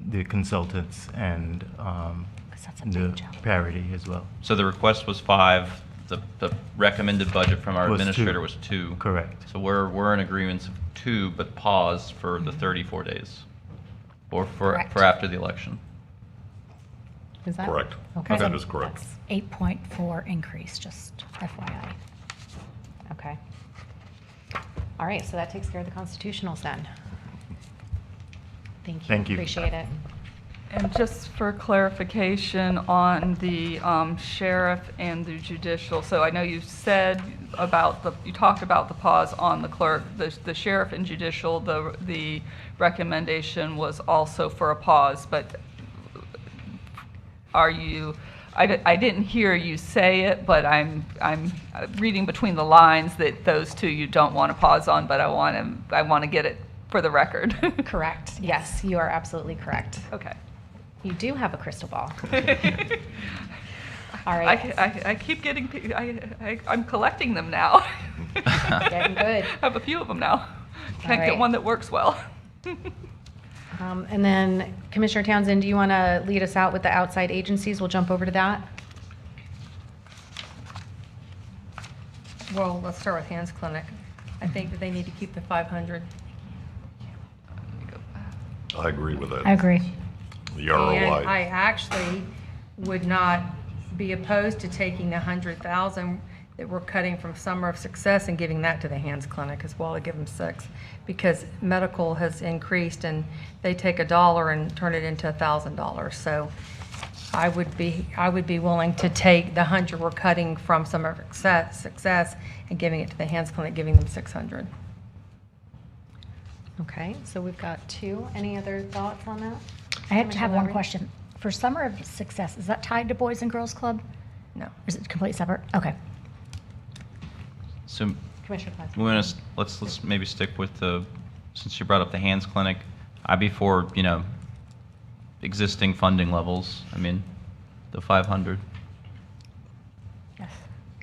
the consultants and 'Cause that's a big the jump. parity as well. So the request was 5, the recommended budget from our Was 2. administrator was 2. Correct. So we're in agreement of 2, but pause for the 34 days, or Correct. for after the election. is that? Correct. Okay. That is correct. That's 8.4 increase, just FYI. Okay. All right, so that takes care of the constitutionals then. Thank you. Thank you. Appreciate it. And just for clarification on the sheriff and the judicial, so I know you said you talked about the pause on the clerk, the sheriff and judicial, the recommendation was also for a pause, but I didn't hear you say it, but I'm reading between the lines that those 2 you don't want to pause on, but I want to get it for the record. Correct. Yes, you are absolutely correct. Okay. You do have a crystal ball. All right. I keep getting, I'm collecting them now. Getting good. I have a few of them now. Can't right. get one that works well. And then Commissioner Townsend, do you want to lead us out with the outside agencies? We'll jump over to that. Well, let's start with Hands Clinic. I think that they need to keep the 500. I agree with that. I agree. The And I ROI. actually would not be opposed to taking the 100,000 that we're cutting from Summer of Success and giving that to the Hands Clinic as well, to give them 6, because medical has increased and they take $1 and turn it into $1,000. So I would be willing to take the 100 we're cutting from Summer of Success and giving it to the Hands Clinic, giving them 600. Okay, so we've got 2. Any other thoughts on that? I have to have one Commissioner question. For Summer of Success, is that tied to Boys and Girls Club? No. Or is it completely separate? Okay. So Commissioner Class. we want to, let's maybe stick with the, since you brought up the Hands Clinic, I'd be for, existing funding levels. The 500. Yes.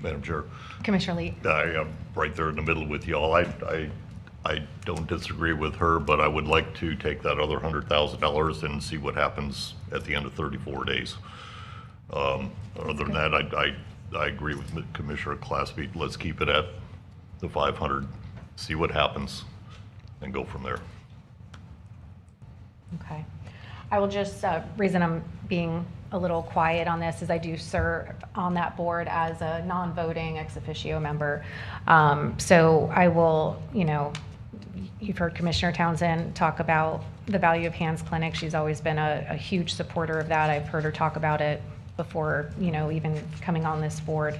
Madam Chair, Commissioner Lee. I am right there in the middle with y'all. I don't disagree with her, but I would like to take that other $100,000 and see what happens at the end of 34 days. Other than that, I agree with Commissioner Classby. Let's keep it at the 500, see what happens, and go from there. Okay. I will just, reason I'm being a little quiet on this is I do serve on that board as a non-voting ex officio member. So I will, you've heard Commissioner Townsend talk about the value of Hands Clinic. She's always been a huge supporter of that. I've heard her talk about it before, even coming on this board.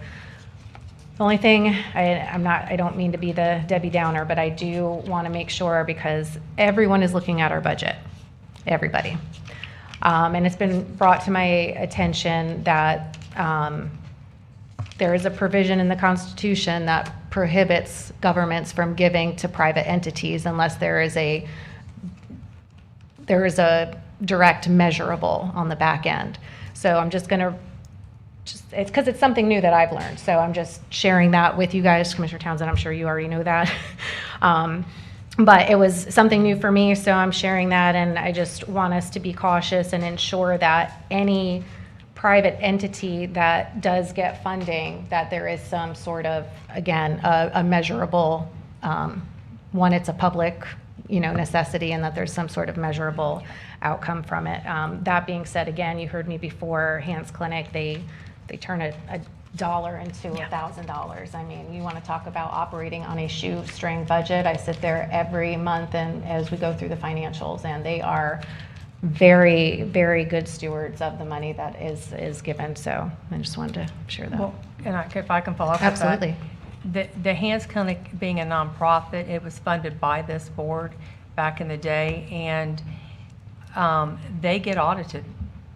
The only thing, I don't mean to be the Debbie Downer, but I do want to make sure, because everyone is looking at our budget, everybody. And it's been brought to my attention that there is a provision in the Constitution that prohibits governments from giving to private entities unless there is a direct measurable on the back end. So I'm just going to, it's because it's something new that I've learned. So I'm just sharing that with you guys. Commissioner Townsend, I'm sure you already know that. But it was something new for me, so I'm sharing that, and I just want us to be cautious and ensure that any private entity that does get funding, that there is some sort of, again, a measurable, one, it's a public, necessity, and that there's some sort of measurable outcome from it. That being said, again, you heard me before, Hands Clinic, they turn a $1 into $1,000. I mean, you want to talk about operating on a shoestring budget. I sit there every month and as we go through the financials, and they are very, very good stewards of the money that is given. So I just wanted to share that. Well, and if I can follow up Absolutely. with that. The Hands Clinic being a nonprofit, it was funded by this board back in the day, and they get audited.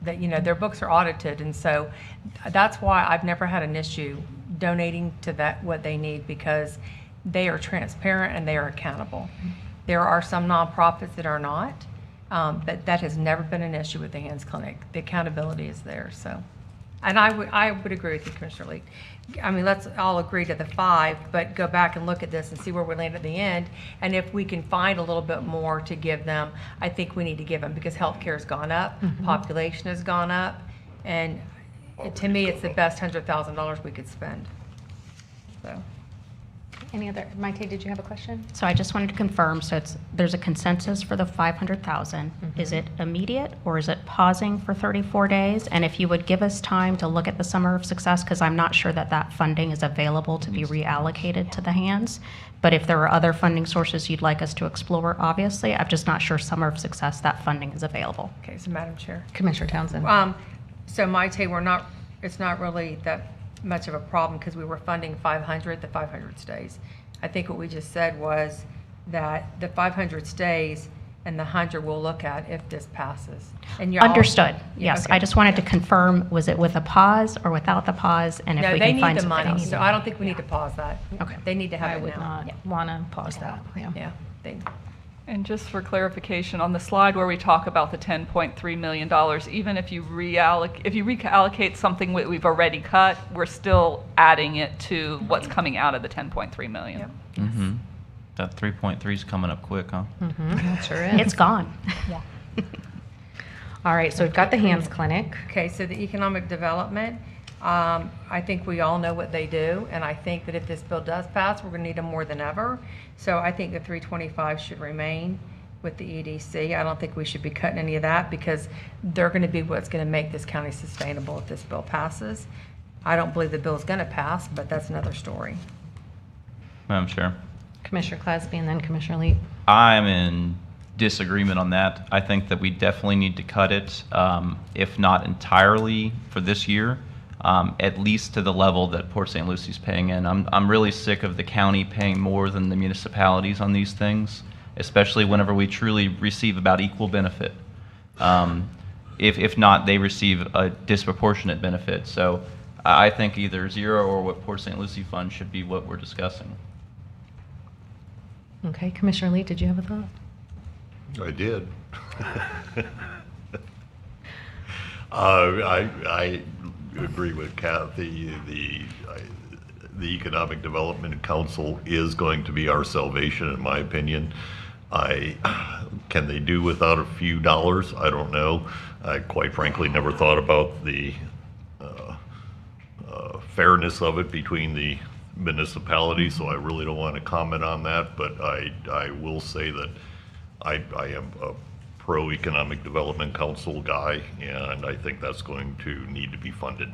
That their books are audited, and so that's why I've never had an issue donating to that what they need, because they are transparent and they are accountable. There are some nonprofits that are not, but that has never been an issue with the Hands Clinic. The accountability is there. So, and I would agree with you, Commissioner Lee. I mean, let's all agree to the 5, but go back and look at this and see where we land at the end. And if we can find a little bit more to give them, I think we need to give them, because healthcare has gone up, population has gone up, and to me, it's the best $100,000 we could spend. So. Any other, Maite, did you have a question? So I just wanted to confirm, so there's a consensus for the 500,000. Is it immediate, or is it pausing for 34 days? And if you would give us time to look at the Summer of Success, because I'm not sure that funding is available to be reallocated to the Hands. But if there are other funding sources you'd like us to explore, obviously, I'm just not sure Summer of Success, that funding is available. Okay, so Madam Chair. Commissioner Townsend. So Maite, it's not really that much of a problem, because we were funding 500, the 500 stays. I think what we just said was that the 500 stays and the 100 we'll look at if this passes. And you're Understood. all, Yes, okay. I just wanted to confirm, was it with a pause or without the pause? And if No, we they can need find the something money, else. so I don't think we need to pause that. Okay. They need to have I it would now. not want to pause that. Yeah, And just for clarification, on the slide where we talk about the $10.3 million, even if you reallocate something we've already cut, we're still adding it to what's coming out of the $10.3 million. Yep. Mm-hmm. That 3.3 is coming up quick, huh? That sure is. It's gone. All right, so we've got the Hands Clinic. Okay, so the economic development, I think we all know what they do, and I think that if this bill does pass, we're going to need them more than ever. So I think the 325 should remain with the EDC. I don't think we should be cutting any of that, because they're going to be what's going to make this county sustainable if this bill passes. I don't believe the bill's gonna pass, but that's another story. Madam Chair. Commissioner Klasby and then Commissioner Lee. I'm in disagreement on that. I think that we definitely need to cut it, if not entirely for this year, at least to the level that Port St. Lucie's paying in. I'm really sick of the county paying more than the municipalities on these things, especially whenever we truly receive about equal benefit. If not, they receive a disproportionate benefit. So I think either zero or what Port St. Lucie Fund should be what we're discussing. Okay, Commissioner Lee, did you have a thought? I did. I agree with Kathy. The Economic Development Council is going to be our salvation, in my opinion. Can they do without a few dollars? I don't know. I quite frankly never thought about the fairness of it between the municipalities, so I really don't want to comment on that, but I will say that I am a pro-Economic Development Council guy, and I think that's going to need to be funded.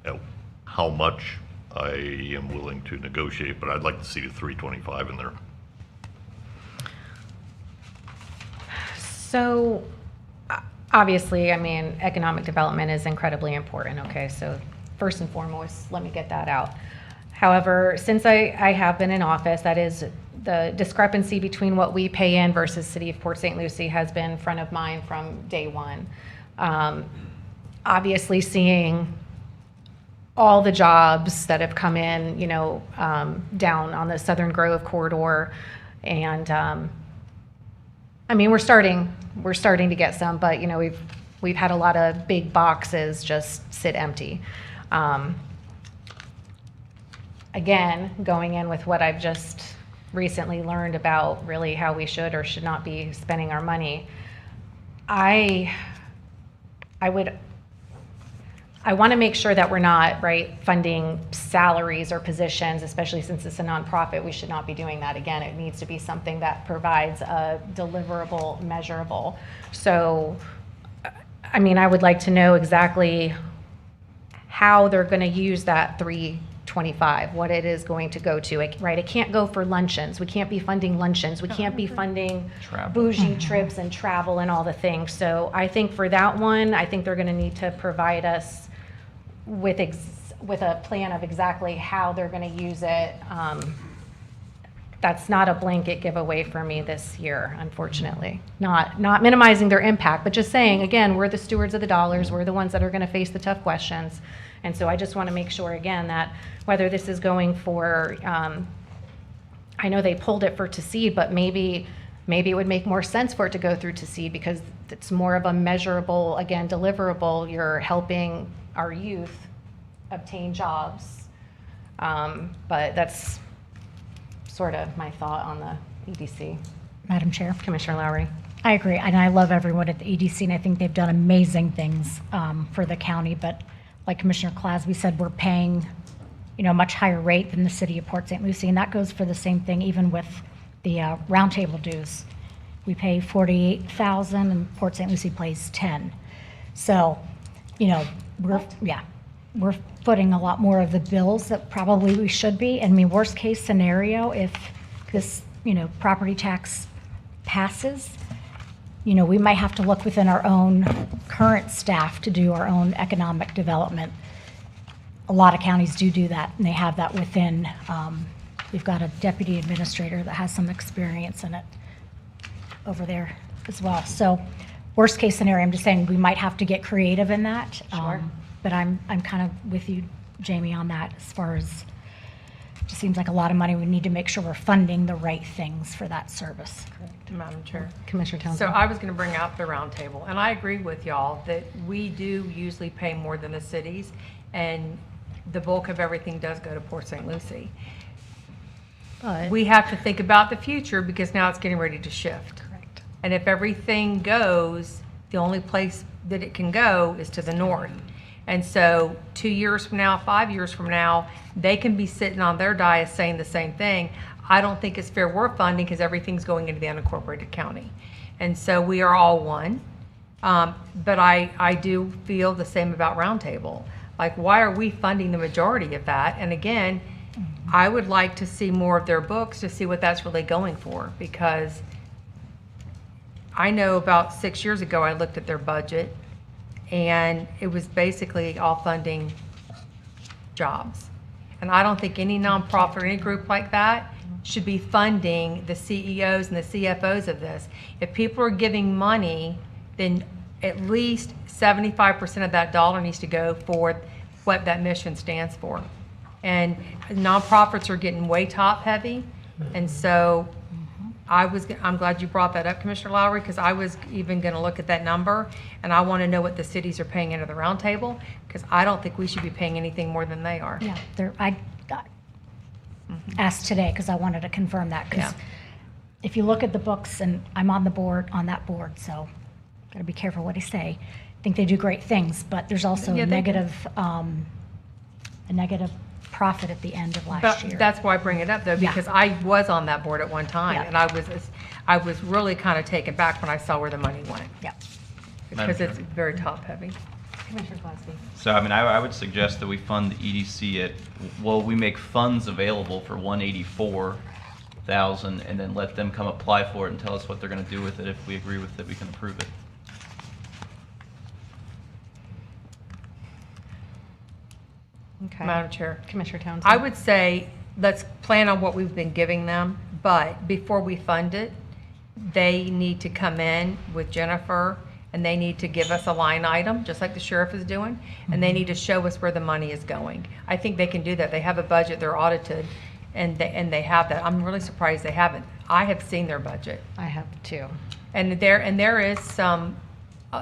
Now, how much, I am willing to negotiate, but I'd like to see the 325 in there. So, obviously, I mean, economic development is incredibly important, okay? So first and foremost, let me get that out. However, since I have been in office, that is the discrepancy between what we pay in versus City of Port St. Lucie has been front of mind from day one. Obviously, seeing all the jobs that have come in, you know, down on the Southern Grove corridor, and I mean, we're starting to get some, but you know, we've had a lot of big boxes just sit empty. Again, going in with what I've just recently learned about really how we should or should not be spending our money, I want to make sure that we're not, right, funding salaries or positions, especially since it's a nonprofit. We should not be doing that. Again, it needs to be something that provides a deliverable, measurable. So, I mean, I would like to know exactly how they're going to use that 325, what it is going to go to, right? It can't go for luncheons. We can't be funding luncheons. We can't be funding bougie trips and travel and all the things. So I think for that one, I think they're going to need to provide us with a plan of exactly how they're going to use it. That's not a blanket giveaway for me this year, unfortunately. Not minimizing their impact, but just saying, again, we're the stewards of the dollars. We're the ones that are going to face the tough questions. And so I just want to make sure, again, that whether this is going for, I know they pulled it for to seed, but maybe it would make more sense for it to go through to seed because it's more of a measurable, again, deliverable. You're helping our youth obtain jobs. But that's sort of my thought on the EDC. Madam Chair. Commissioner Lowry. I agree, and I love everyone at the EDC, and I think they've done amazing things for the county, but like Commissioner Klasby said, we're paying, you know, a much higher rate than the City of Port St. Lucie, and that goes for the same thing even with the roundtable dues. We pay $48,000 and Port St. Lucie pays $10,000. So, you know, we're footing a lot more of the bills that probably we should be. And I mean, worst case scenario, if this, you know, property tax passes, you know, we might have to look within our own current staff to do our own economic development. A lot of counties do that, and they have that within. We've got a deputy administrator that has some experience in it over there as well. So worst case scenario, I'm just saying we might have to get creative in that. Sure. But I'm kind of with you, Jamie, on that as far as it just seems like a lot of money. We need to make sure we're funding the right things for that service. Correct, Madam Chair. Commissioner So Townsend. I was going to bring out the roundtable, and I agree with y'all that we do usually pay more than the cities, and the bulk of everything does go to Port St. Lucie. But We have to think about the future because now it's getting ready to shift. correct. And if everything goes, the only place that it can go is to the north. And so 2 years from now, 5 years from now, they can be sitting on their dais saying the same thing. I don't think it's fair we're funding because everything's going into the unincorporated county. And so we are all one. But I do feel the same about roundtable. Like, why are we funding the majority of that? And again, I would like to see more of their books to see what that's really going for, because I know about 6 years ago, I looked at their budget, and it was basically all funding jobs. And I don't think any nonprofit or any group like that should be funding the CEOs and the CFOs of this. If people are giving money, then at least 75% of that dollar needs to go for what that mission stands for. And nonprofits are getting way top heavy. And so I'm glad you brought that up, Commissioner Lowry, because I was even going to look at that number, and I want to know what the cities are paying into the round table, because I don't think we should be paying anything more than they are. Yeah, I asked today because I wanted to confirm that, because Yeah. if you look at the books, and I'm on that board, so got to be careful what I say. I think they do great things, but there's also Yeah, a they do. negative profit at the end of last year. But that's why I bring it up, though, Yeah. because I was on that board at one time, Yeah. and I was really kind of taken back when I saw where the money went, Yeah. because Madam it's Chair. very top heavy. Commissioner Glassby. So, I mean, I would suggest that we fund the EDC at, well, we make funds available for 184,000 and then let them come apply for it and tell us what they're going to do with it. If we agree with it, we can approve it. Okay. Madam Chair. Commissioner Townsend. I would say, let's plan on what we've been giving them, but before we fund it, they need to come in with Jennifer, and they need to give us a line item, just like the sheriff is doing, and they need to show us where the money is going. I think they can do that. They have a budget, they're audited, and they have that. I'm really surprised they haven't. I have seen their budget. I have two. And there is some,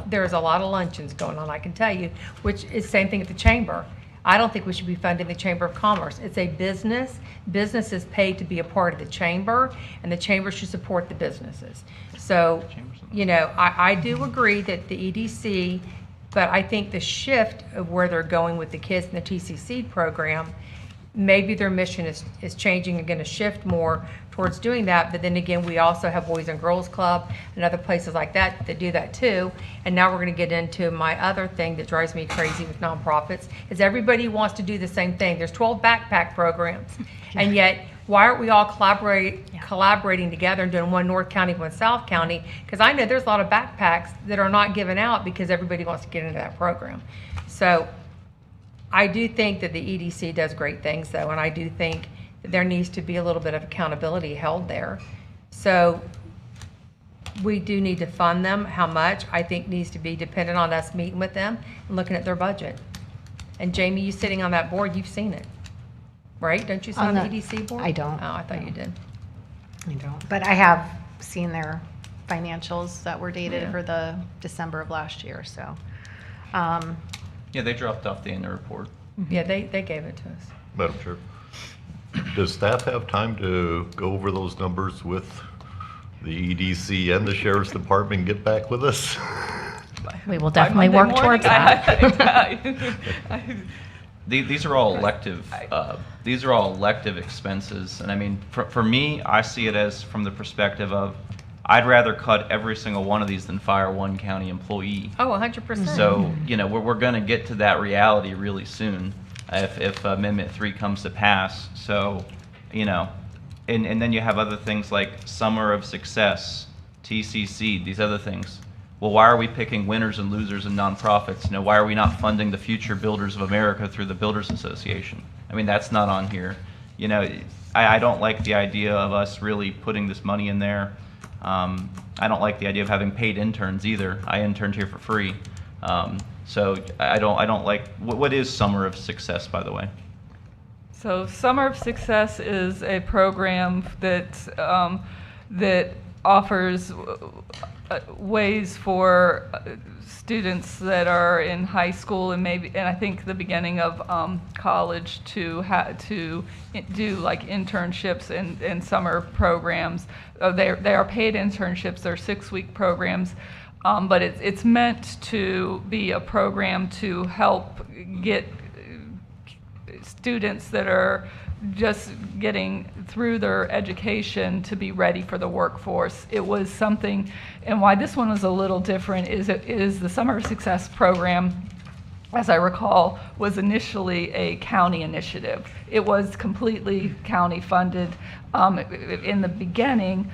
there's a lot of luncheons going on, I can tell you, which is same thing at the chamber. I don't think we should be funding the Chamber of Commerce. It's a business. Business is paid to be a part of the chamber, and the chamber should support the businesses. So, you know, I do agree that the EDC, but I think the shift of where they're going with the kids in the TCC program, maybe their mission is changing and going to shift more towards doing that. But then again, we also have Boys and Girls Club and other places like that that do that too. And now we're going to get into my other thing that drives me crazy with nonprofits is everybody wants to do the same thing. There's 12 backpack programs, and yet why aren't we all collaborating together and doing one North County, one South County? Because I know there's a lot of backpacks that are not given out because everybody wants to get into that program. So I do think that the EDC does great things, though, and I do think that there needs to be a little bit of accountability held there. So we do need to fund them. How much, I think, needs to be dependent on us meeting with them and looking at their budget. And Jamie, you sitting on that board, you've seen it, right? Don't you sit on the EDC board? I don't. Oh, I thought you did. I don't. But I have seen their financials that were dated Yeah. for the December of last year, so. Yeah, they dropped off the annual report. Yeah, they gave it to us. Madam Chair, does staff have time to go over those numbers with the EDC and the Sheriff's Department and get back with us? We will By definitely Monday work towards morning, that. These are all elective. These are all elective expenses, and I mean, for me, I see it as from the perspective of, I'd rather cut every single one of these than fire one county employee. Oh, 100%. So, you know, we're going to get to that reality really soon if Amendment 3 comes to pass. So, you know, and then you have other things like Summer of Success, TCC, these other things. Well, why are we picking winners and losers and nonprofits? You know, why are we not funding the future builders of America through the Builders Association? I mean, that's not on here. You know, I don't like the idea of us really putting this money in there. I don't like the idea of having paid interns either. I interned here for free. So I don't like, what is Summer of Success, by the way? So Summer of Success is a program that offers ways for students that are in high school and I think the beginning of college to do like internships and summer programs. They are paid internships. They're 6-week programs, but it's meant to be a program to help get students that are just getting through their education to be ready for the workforce. It was something, and why this one was a little different is the Summer of Success program as I recall, was initially a county initiative. It was completely county funded. In the beginning,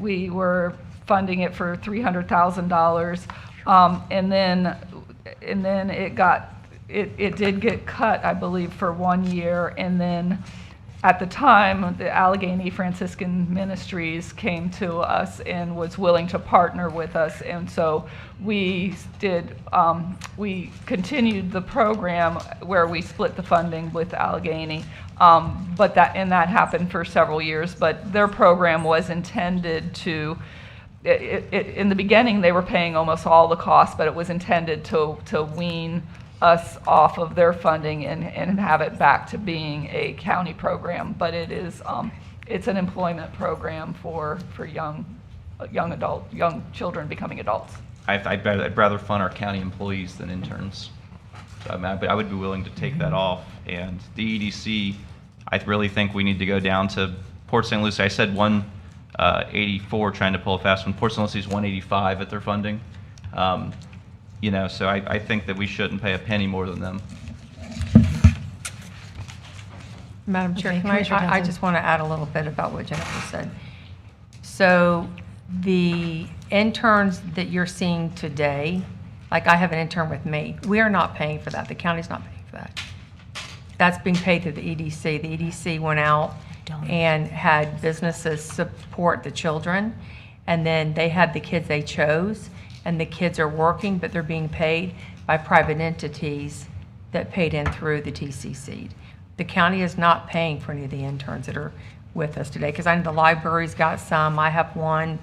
we were funding it for $300,000, and then it did get cut, I believe, for 1 year, and then at the time, the Allegheny Franciscan Ministries came to us and was willing to partner with us, and so we continued the program where we split the funding with Allegheny, but that happened for several years. But their program was intended to, in the beginning, they were paying almost all the costs, but it was intended to wean us off of their funding and have it back to being a county program. But it's an employment program for young children becoming adults. I'd rather fund our county employees than interns. So I would be willing to take that off. And the EDC, I really think we need to go down to Port St. Lucie. I said 184, trying to pull a fast one. Port St. Lucie is 185 at their funding. So I think that we shouldn't pay a penny more than them. Madam Chair, Okay, can Commissioner I Townsend. just want to add a little bit about what Jennifer said. So the interns that you're seeing today, like I have an intern with me, we are not paying for that. The county's not paying for that. That's being paid through the EDC. The EDC went out and had businesses support the children, and then they had the kids they chose, and the kids are working, but they're being paid by private entities that paid in through the TCC. The county is not paying for any of the interns that are with us today, because I know the library's got some, I have one,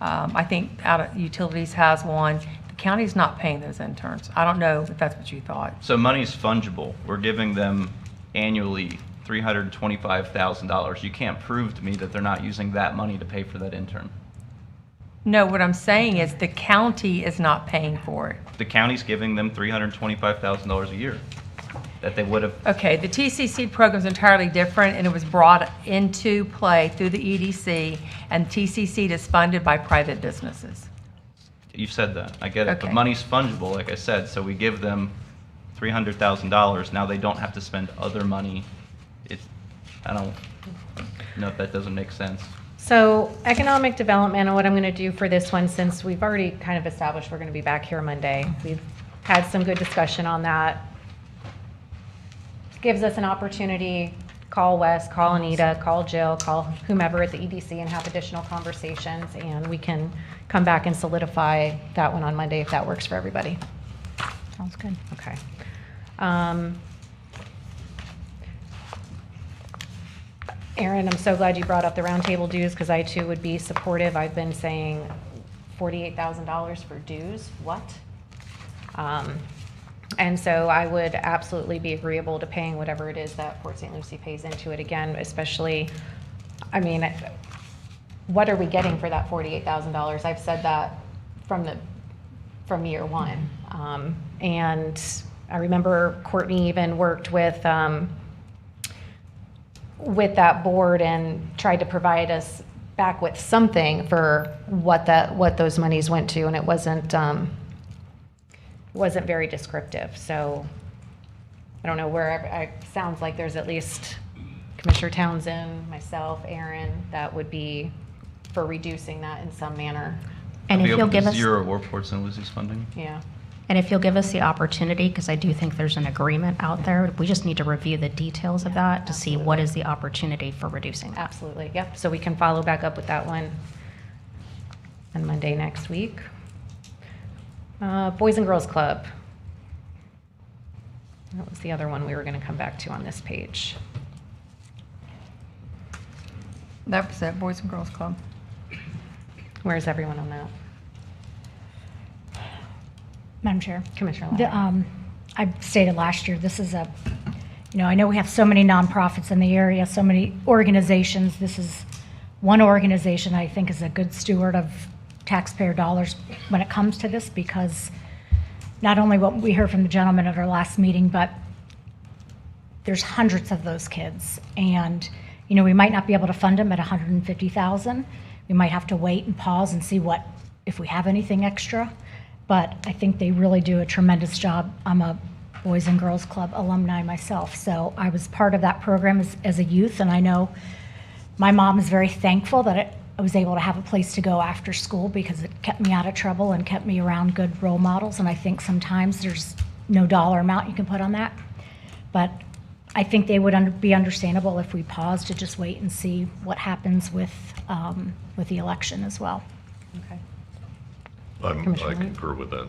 I think out of utilities has one. The county's not paying those interns. I don't know if that's what you thought. So money's fungible. We're giving them annually $325,000. You can't prove to me that they're not using that money to pay for that intern. No, what I'm saying is the county is not paying for it. The county's giving them $325,000 a year that they would have. Okay, the TCC program is entirely different, and it was brought into play through the EDC, and TCC is funded by private businesses. You've said that. I get it. Okay. But money's fungible, like I said. So we give them $300,000. Now they don't have to spend other money. I don't know if that doesn't make sense. So economic development, and what I'm going to do for this one, since we've already kind of established we're going to be back here Monday, we've had some good discussion on that. Gives us an opportunity, call Wes, call Anita, call Jill, call whomever at the EDC and have additional conversations, and we can come back and solidify that one on Monday if that works for everybody. Sounds good. Okay. Aaron, I'm so glad you brought up the roundtable dues, because I too would be supportive. I've been saying $48,000 for dues, what? And so I would absolutely be agreeable to paying whatever it is that Port St. Lucie pays into it again, especially, I mean, what are we getting for that $48,000? I've said that from year one. And I remember Courtney even worked with that board and tried to provide us back with something for what those monies went to, and it wasn't very descriptive. So I don't know where it sounds like there's at least Commissioner Townsend, myself, Aaron, that would be for reducing that in some manner. And if you'll give us, Zero or Port St. Lucie's funding. Yeah. and if you'll give us the opportunity, because I do think there's an agreement out there, we just need to review the details of that to see what is the opportunity for reducing that. Absolutely, yep. So we can follow back up with that one on Monday next week. Boys and Girls Club. That was the other one we were going to come back to on this page. That was it, Boys and Girls Club. Where's everyone on that? Madam Chair. Commissioner Lyon. I stated last year, this is I know we have so many nonprofits in the area, so many organizations. This is one organization I think is a good steward of taxpayer dollars when it comes to this, because not only what we heard from the gentleman at our last meeting, but there's hundreds of those kids. And, we might not be able to fund them at $150,000. We might have to wait and pause and see if we have anything extra. but I think they really do a tremendous job. I'm a Boys and Girls Club alumni myself, so I was part of that program as a youth, and I know my mom is very thankful that I was able to have a place to go after school because it kept me out of trouble and kept me around good role models, and I think sometimes there's no dollar amount you can put on that. But I think they would be understandable if we paused to just wait and see what happens with the election as well. Okay. I concur with that.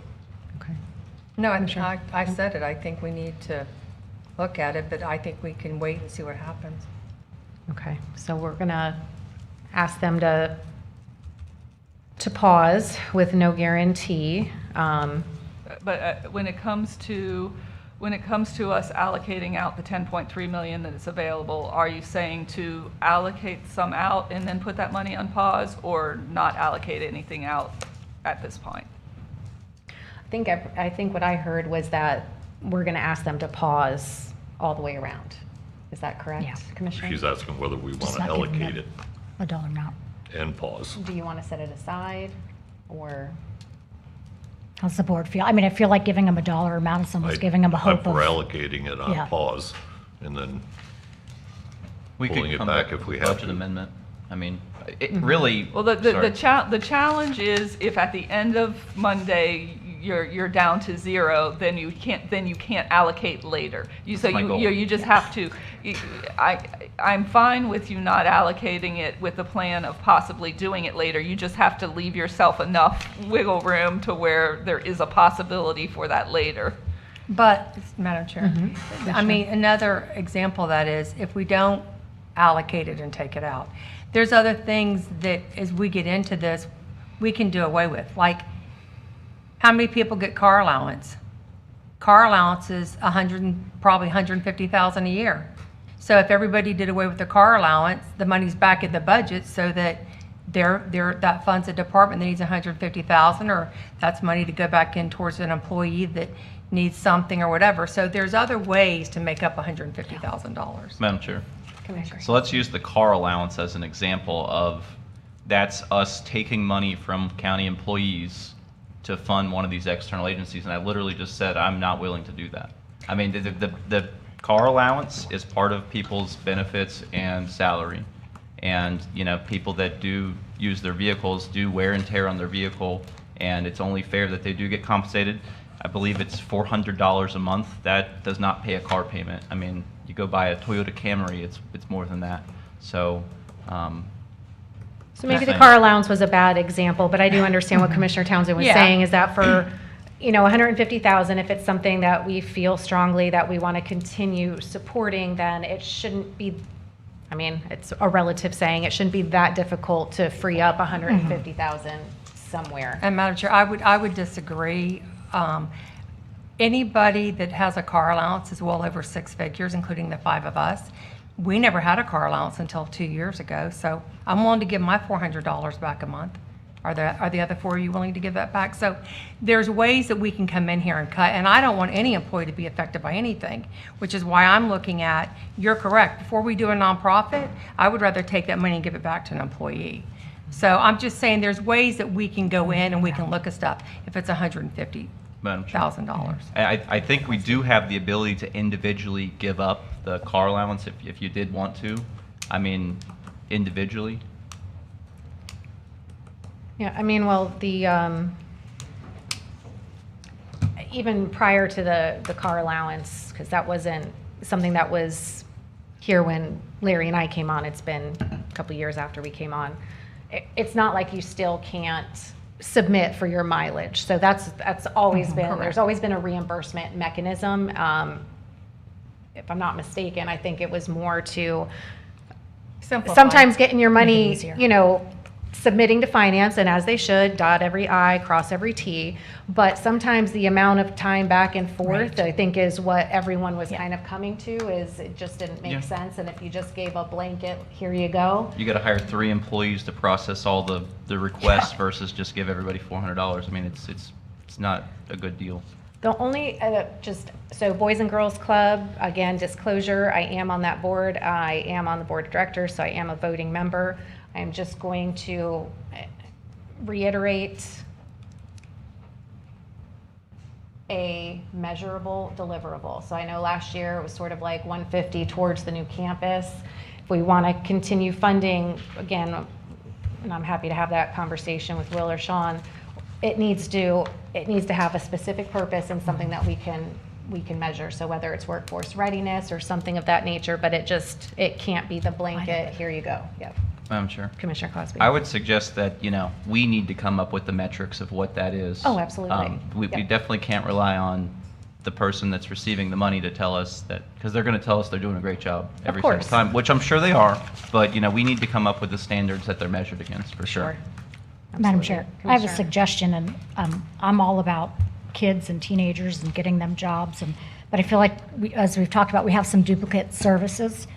Okay. No, I said it. I think we need to look at it, but I think we can wait and see what happens. Okay, so we're gonna ask them to pause with no guarantee. But when it comes to us allocating out the 10.3 million that is available, are you saying to allocate some out and then put that money on pause, or not allocate anything out at this point? I think what I heard was that we're gonna ask them to pause all the way around. Is that correct, Yeah. Commissioner? She's asking whether we want Just to not giving allocate them it a dollar amount. and pause. Do you want to set it aside, or? How's the board feel? I mean, I feel like giving them a dollar amount is almost giving them a hope I'm of. for allocating it on Yeah. pause and then We Pulling could it come back back if we with have budget to. amendment. I mean, it really. Well, the sorry. challenge is if at the end of Monday you're down to zero, then you can't allocate later. So my goal. you just have to. I'm fine with you not allocating it with the plan of possibly doing it later. You just have to leave yourself enough wiggle room to where there is a possibility for that later. But, Madam Chair, I mean, another example of that is if we don't allocate it and take it out, there's other things that as we get into this, we can do away with. Like, how many people get car allowance? Car allowance is probably 150,000 a year. So if everybody did away with the car allowance, the money's back in the budget so that that funds a department that needs 150,000, or that's money to go back in towards an employee that needs something or whatever. So there's other ways to make up $150,000. Madam Chair. Commissioner? So let's use the car allowance as an example of that's us taking money from county employees to fund one of these external agencies, and I literally just said I'm not willing to do that. I mean, the car allowance is part of people's benefits and salary, and people that do use their vehicles do wear and tear on their vehicle, and it's only fair that they do get compensated. I believe it's $400 a month. That does not pay a car payment. I mean, you go buy a Toyota Camry, it's more than that. So. So maybe the car allowance was a bad example, but I do understand what Commissioner Townsend was Yeah. saying, is that for, 150,000, if it's something that we feel strongly that we want to continue supporting, then it shouldn't be, I mean, it's a relative saying, it shouldn't be that difficult to free up 150,000 somewhere. And Madam Chair, I would disagree. Anybody that has a car allowance is well over 6 figures, including the 5 of us. We never had a car allowance until 2 years ago, so I'm willing to give my $400 back a month. Are the other 4 of you willing to give that back? So there's ways that we can come in here and cut, and I don't want any employee to be affected by anything, which is why I'm looking at, you're correct, before we do a nonprofit, I would rather take that money and give it back to an employee. So I'm just saying there's ways that we can go in and we can look at stuff if it's $150,000. Madam Chair. I think we do have the ability to individually give up the car allowance if you did want to. I mean, individually. Yeah, I mean, well, even prior to the car allowance, because that wasn't something that was here when Larry and I came on, it's been a couple years after we came on. It's not like you still can't submit for your mileage. So that's always been, correct. there's always been a reimbursement mechanism. If I'm not mistaken, I think it was more to Simplify. sometimes getting your money, Make it easier. Submitting to finance, and as they should, dot every I, cross every T. But sometimes the amount of time back and forth, I think, is what everyone was kind of coming to, is it just didn't make Yeah. sense. And if you just gave a blanket, here you go. You got to hire 3 employees to process all the requests versus just give everybody $400. I mean, it's not a good deal. The only, so Boys and Girls Club, again, disclosure, I am on that board. I am on the board of directors, so I am a voting member. I'm just going to reiterate a measurable deliverable. So I know last year it was sort of like 150 towards the new campus. If we want to continue funding, again, and I'm happy to have that conversation with Will or Sean, it needs to have a specific purpose and something that we can measure. So whether it's workforce readiness or something of that nature, but it can't be the blanket, here you go. Yep. Madam Chair. Commissioner Cosby. I would suggest that, we need to come up with the metrics of what that is. Oh, absolutely. We Yep. definitely can't rely on the person that's receiving the money to tell us that, because they're going to tell us they're doing a great job every single course. time, which I'm sure they are, but, we need to come up with the standards that they're measured against, for sure. Madam Absolutely. Chair, I have a Commissioner. suggestion, and I'm all about kids and teenagers and getting them jobs, but I feel like, as we've talked about, we have some duplicate services.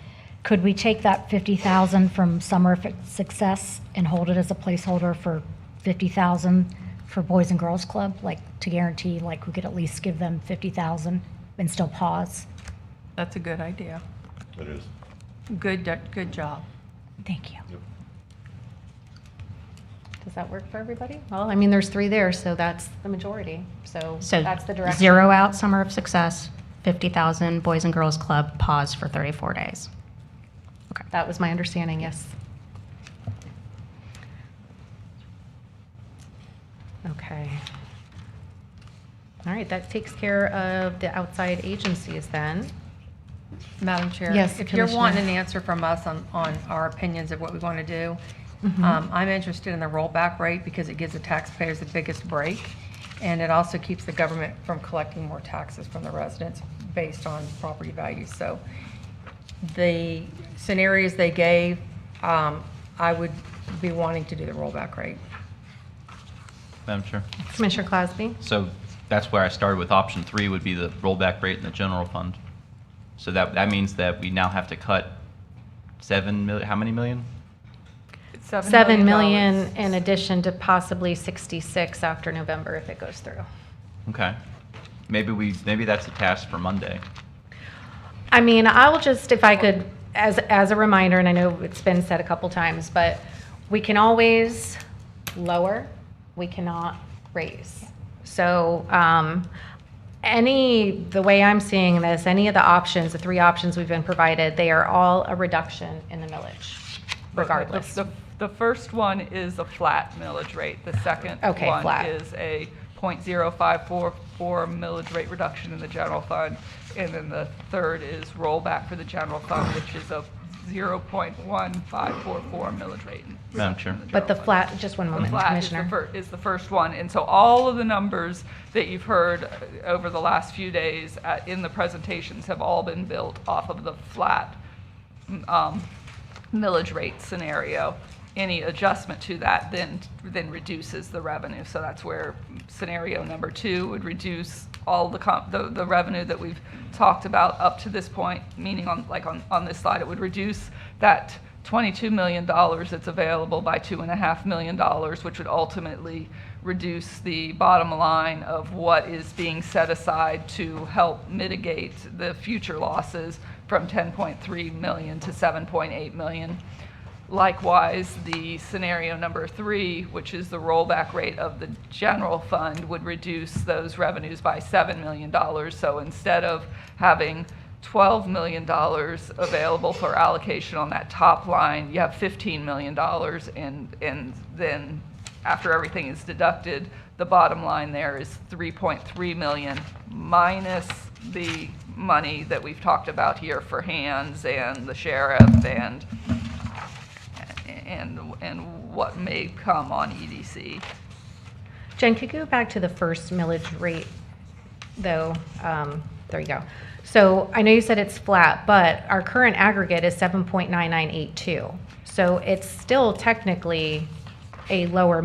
Could we take that 50,000 from Summer of Success and hold it as a placeholder for 50,000 for Boys and Girls Club, like to guarantee, like we could at least give them 50,000 and still pause? That's a good idea. It is. Good job. Thank you. Does that work for everybody? Well, I mean, there's 3 there, so that's the majority. So So that's the direction. 0 out Summer of Success, 50,000 Boys and Girls Club, pause for 34 days. That was my understanding, yes. Okay. All right, that takes care of the outside agencies then. Madam Chair? Yes, If you're Commissioner. wanting an answer from us on our opinions of what we want to do, Mm-hmm. I'm interested in the rollback rate because it gives the taxpayers the biggest break, and it also keeps the government from collecting more taxes from the residents based on property values. So the scenarios they gave, I would be wanting to do the rollback rate. Madam Chair. Commissioner Cosby? So that's where I started with option 3 would be the rollback rate in the general fund. So that means that we now have to cut 7 million, how many million? It's $7 million in addition to possibly 66 after November if it goes through. Okay. Maybe that's a task for Monday. I mean, I will just, if I could, as a reminder, and I know it's been said a couple times, but we can always lower, we cannot raise. So the way I'm seeing this, any of the options, the 3 options we've been provided, they are all a reduction in the millage, regardless. The first one is a flat millage rate. The second Okay, one flat. is a .0544 millage rate reduction in the general fund. And then the third is rollback for the general fund, which is a 0.1544 millage rate. Madam Chair. But the general fund. flat, just one The moment, flat is Commissioner. is the first one. And so all of the numbers that you've heard over the last few days in the presentations have all been built off of the flat millage rate scenario. Any adjustment to that then reduces the revenue. So that's where scenario number 2 would reduce all the revenue that we've talked about up to this point, meaning on this slide, it would reduce that $22 million that's available by $2.5 million, which would ultimately reduce the bottom line of what is being set aside to help mitigate the future losses from 10.3 million to 7.8 million. Likewise, the scenario number 3, which is the rollback rate of the general fund, would reduce those revenues by $7 million. So instead of having $12 million available for allocation on that top line, you have $15 million, and then after everything is deducted, the bottom line there is 3.3 million minus the money that we've talked about here for hands and the sheriff and what may come on EDC. Jen, could you go back to the first millage rate, though? There you go. So I know you said it's flat, but our current aggregate is 7.9982. So it's still technically a lower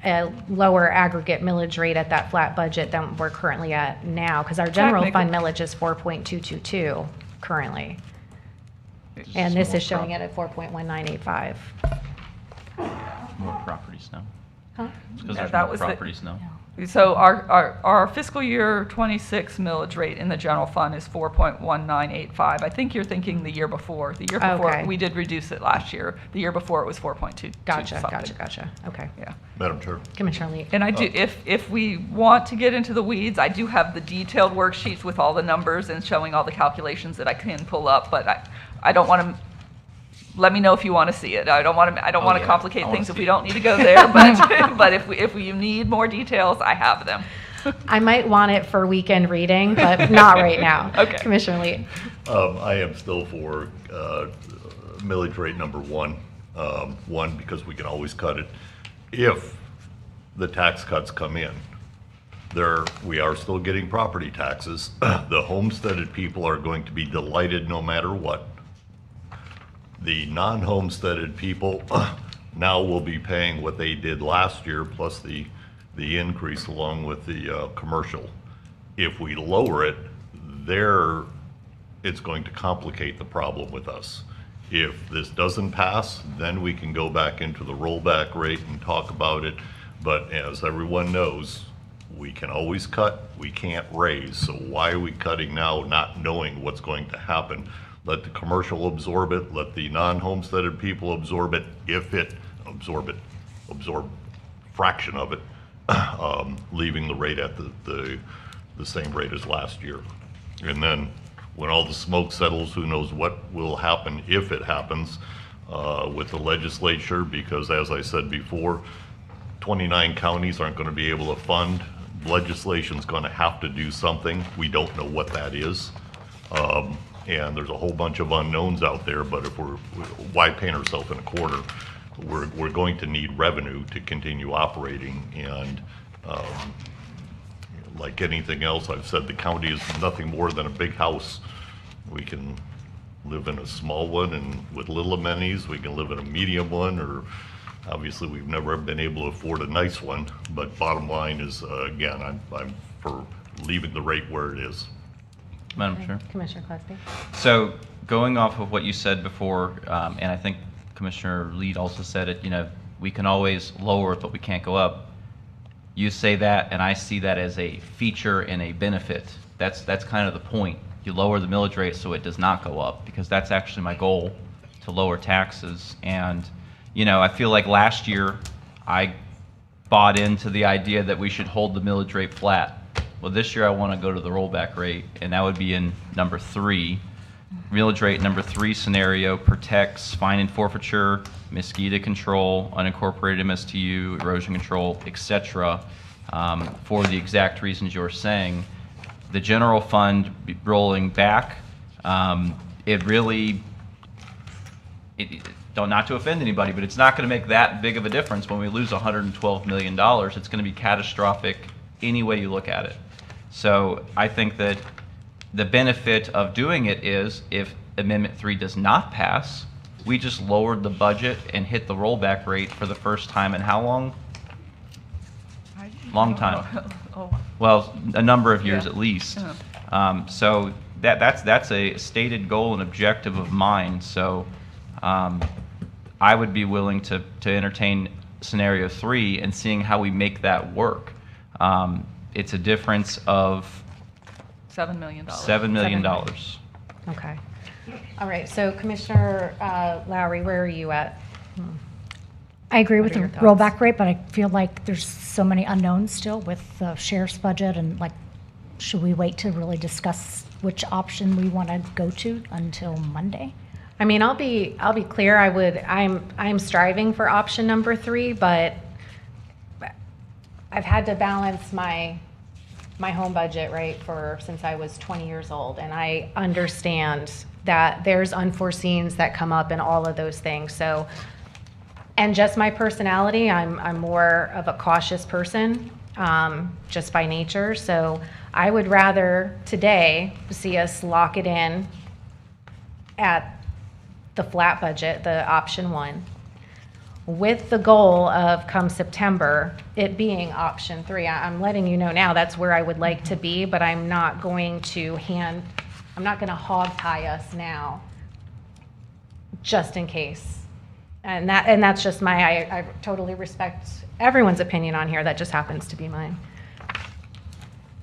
aggregate millage rate at that flat budget than we're currently at now, because our general fund millage is 4.222 currently. And this is showing it at 4.1985. More properties now. Because Yeah, there's that more was the- properties, no? So our fiscal year '26 millage rate in the general fund is 4.1985. I think you're thinking the year before. The year before, Okay. we did reduce it last year. The year before, it was 4.2 Gotcha, something. gotcha. Okay. Yeah. Madam Chair. Commissioner Lee. And I do, if we want to get into the weeds, I do have the detailed worksheets with all the numbers and showing all the calculations that I can pull up, but I don't want to, let me know if you want to see it. I don't want to yeah. complicate I wanna things if see we it. don't need to go there, but if you need more details, I have them. I might want it for weekend reading, but not right now. Okay. Commissioner Lee. I am still for millage rate number one. One, because we can always cut it. If the tax cuts come in, we are still getting property taxes. The homesteaded people are going to be delighted no matter what. The non-homesteaded people now will be paying what they did last year plus the increase along with the commercial. If we lower it, it's going to complicate the problem with us. If this doesn't pass, then we can go back into the rollback rate and talk about it. But as everyone knows, we can always cut, we can't raise. So why are we cutting now, not knowing what's going to happen? Let the commercial absorb it, let the non-homesteaded people absorb it, absorb fraction of it, leaving the rate at the same rate as last year. And then when all the smoke settles, who knows what will happen if it happens with the legislature, because as I said before, 29 counties aren't going to be able to fund. Legislation's going to have to do something. We don't know what that is. And there's a whole bunch of unknowns out there, but why paint ourselves in a corner? We're going to need revenue to continue operating, and like anything else, I've said the county is nothing more than a big house. We can live in a small one and with little amenities, we can live in a medium one, or obviously we've never been able to afford a nice one, but bottom line is, again, I'm for leaving the rate where it is. Madam Chair. Commissioner Classy. So going off of what you said before, and I think Commissioner Lead also said it, we can always lower it, but we can't go up. You say that, and I see that as a feature and a benefit. That's kind of the point. You lower the millage rate so it does not go up, because that's actually my goal, to lower taxes. And, I feel like last year I bought into the idea that we should hold the millage rate flat. Well, this year I want to go to the rollback rate, and that would be in number 3. Millage rate number 3 scenario protects fine and forfeiture, mosquito control, unincorporated MSTU, erosion control, etc. For the exact reasons you're saying. The general fund rolling back, it really, not to offend anybody, but it's not going to make that big of a difference when we lose $112 million. It's going to be catastrophic any way you look at it. So I think that the benefit of doing it is if Amendment 3 does not pass, we just lowered the budget and hit the rollback rate for the first time in how long? Long time. Oh, Well, a number of years Yeah. at least. Uh-huh. So that's a stated goal and objective of mine. So I would be willing to entertain scenario 3 and seeing how we make that work. It's a difference of $7 million. $7 million. Okay. All right, so Commissioner Lowry, where are you at? I agree What with are the your thoughts? rollback rate, but I feel like there's so many unknowns still with the sheriff's budget, and should we wait to really discuss which option we want to go to until Monday? I mean, I'll be clear. I'm striving for option number 3, but I've had to balance my home budget, right, since I was 20 years old, and I understand that there's unforeseens that come up and all of those things. So, and just my personality, I'm more of a cautious person, just by nature. So I would rather today see us lock it in at the flat budget, the option 1, with the goal of come September, it being option 3. I'm letting you know now that's where I would like to be, but I'm not going to hog tie us now, just in case. And that's just I totally respect everyone's opinion on here. That just happens to be mine.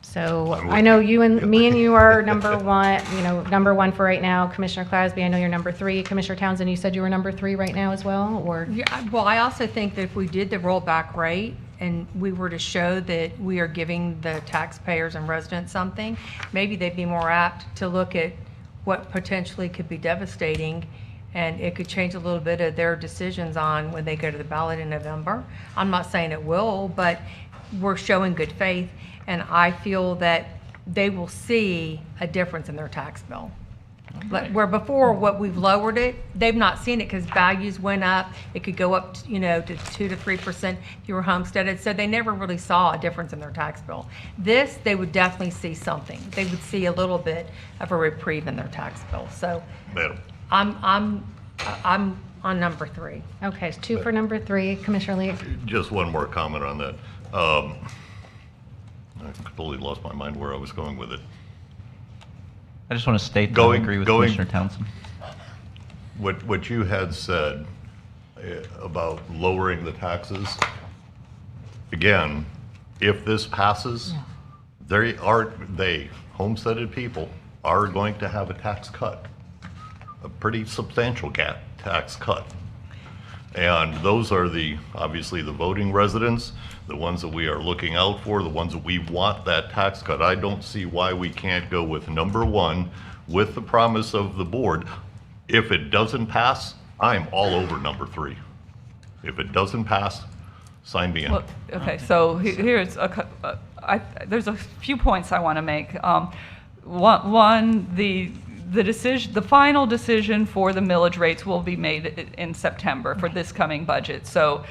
So I know me and you are number one, number one for right now. Commissioner Clasby, I know you're number 3. Commissioner Townsend, you said you were number 3 right now as well, or? Yeah, well, I also think that if we did the rollback rate and we were to show that we are giving the taxpayers and residents something, maybe they'd be more apt to look at what potentially could be devastating, and it could change a little bit of their decisions on when they go to the ballot in November. I'm not saying it will, but we're showing good faith, and I feel that they will see a difference in their tax bill. Like where before, what we've lowered it, they've not seen it because values went up. It could go up, to 2 to 3% if you were homesteaded. So they never really saw a difference in their tax bill. This, they would definitely see something. They would see a little bit of a reprieve in their tax bill. So Madam. I'm on number 3. Okay, so 2 for number 3. Commissioner Lee? Just one more comment on that. I completely lost my mind where I was going with it. I just want to state that I agree with Commissioner Townsend. What you had said about lowering the taxes, again, if this passes, homesteaded people are going to have a tax cut, a pretty substantial tax cut. And those are obviously the voting residents, the ones that we are looking out for, the ones that we want that tax cut. I don't see why we can't go with number 1 with the promise of the board. If it doesn't pass, I'm all over number 3. If it doesn't pass, sign me in. Well, okay, so here's there's a few points I want to make. One, the final decision for the millage rates will be made in September for this coming budget. So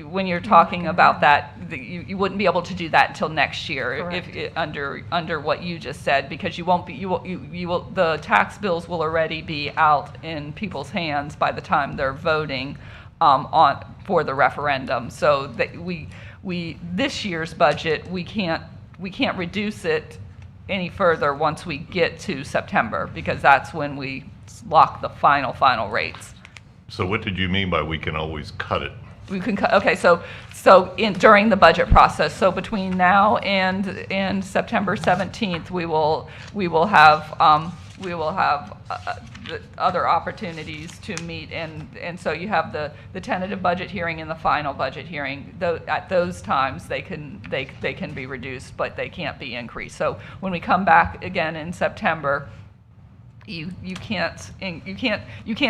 when you're talking about that, you wouldn't be able to do that until next year under what you just said, because the tax bills will already be out in people's hands by the time they're voting for the referendum. So that this year's budget, we can't reduce it any further once we get to September, because that's when we lock the final rates. So what did you mean by we can always cut it? We can cut. Okay, so during the budget process, so between now and September 17th, we will have the other opportunities to meet, and so you have the tentative budget hearing and the final budget hearing. At those times, they can be reduced, but they can't be increased. So when we come back again in September, you can't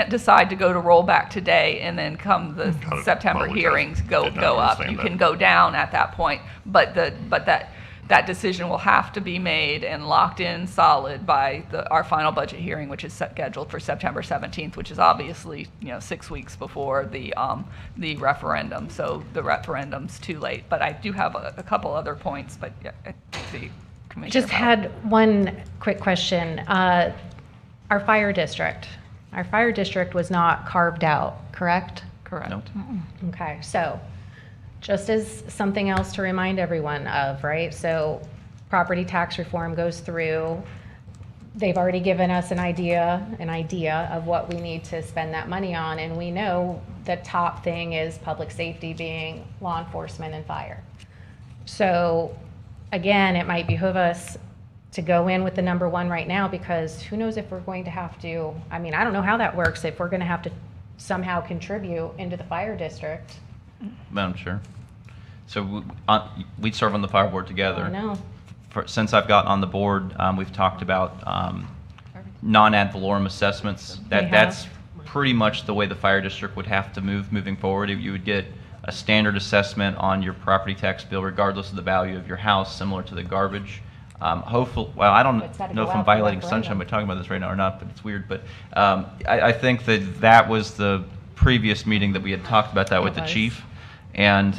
decide to go to rollback today and then come the September hearings go up. You can go down at that point, but that decision will have to be made and locked in solid by our final budget hearing, which is scheduled for September 17th, which is obviously 6 weeks before the referendum. So the referendum's too late. But I do have a couple other points. But the commissioner Just had one quick question. Our fire district was not carved out, correct? Correct. No. Okay, so just as something else to remind everyone of, right? So property tax reform goes through. They've already given us an idea of what we need to spend that money on, and we know the top thing is public safety, being law enforcement and fire. So again, it might behoove us to go in with the number 1 right now, because who knows if we're going to have to, I don't know how that works, if we're going to have to somehow contribute into the fire district. Madam Chair. So we serve on the fire board together. I know. Since I've gotten on the board, we've talked about non-ad valorem assessments. That's pretty much the way the fire district would have to moving forward. You would get a standard assessment on your property tax bill, regardless of the value of your house, similar to the garbage. Hopefully, well, I don't know if I'm violating sunshine by talking about this right now or not, but it's weird. But I think that was the previous meeting that we had talked about that with the chief. And,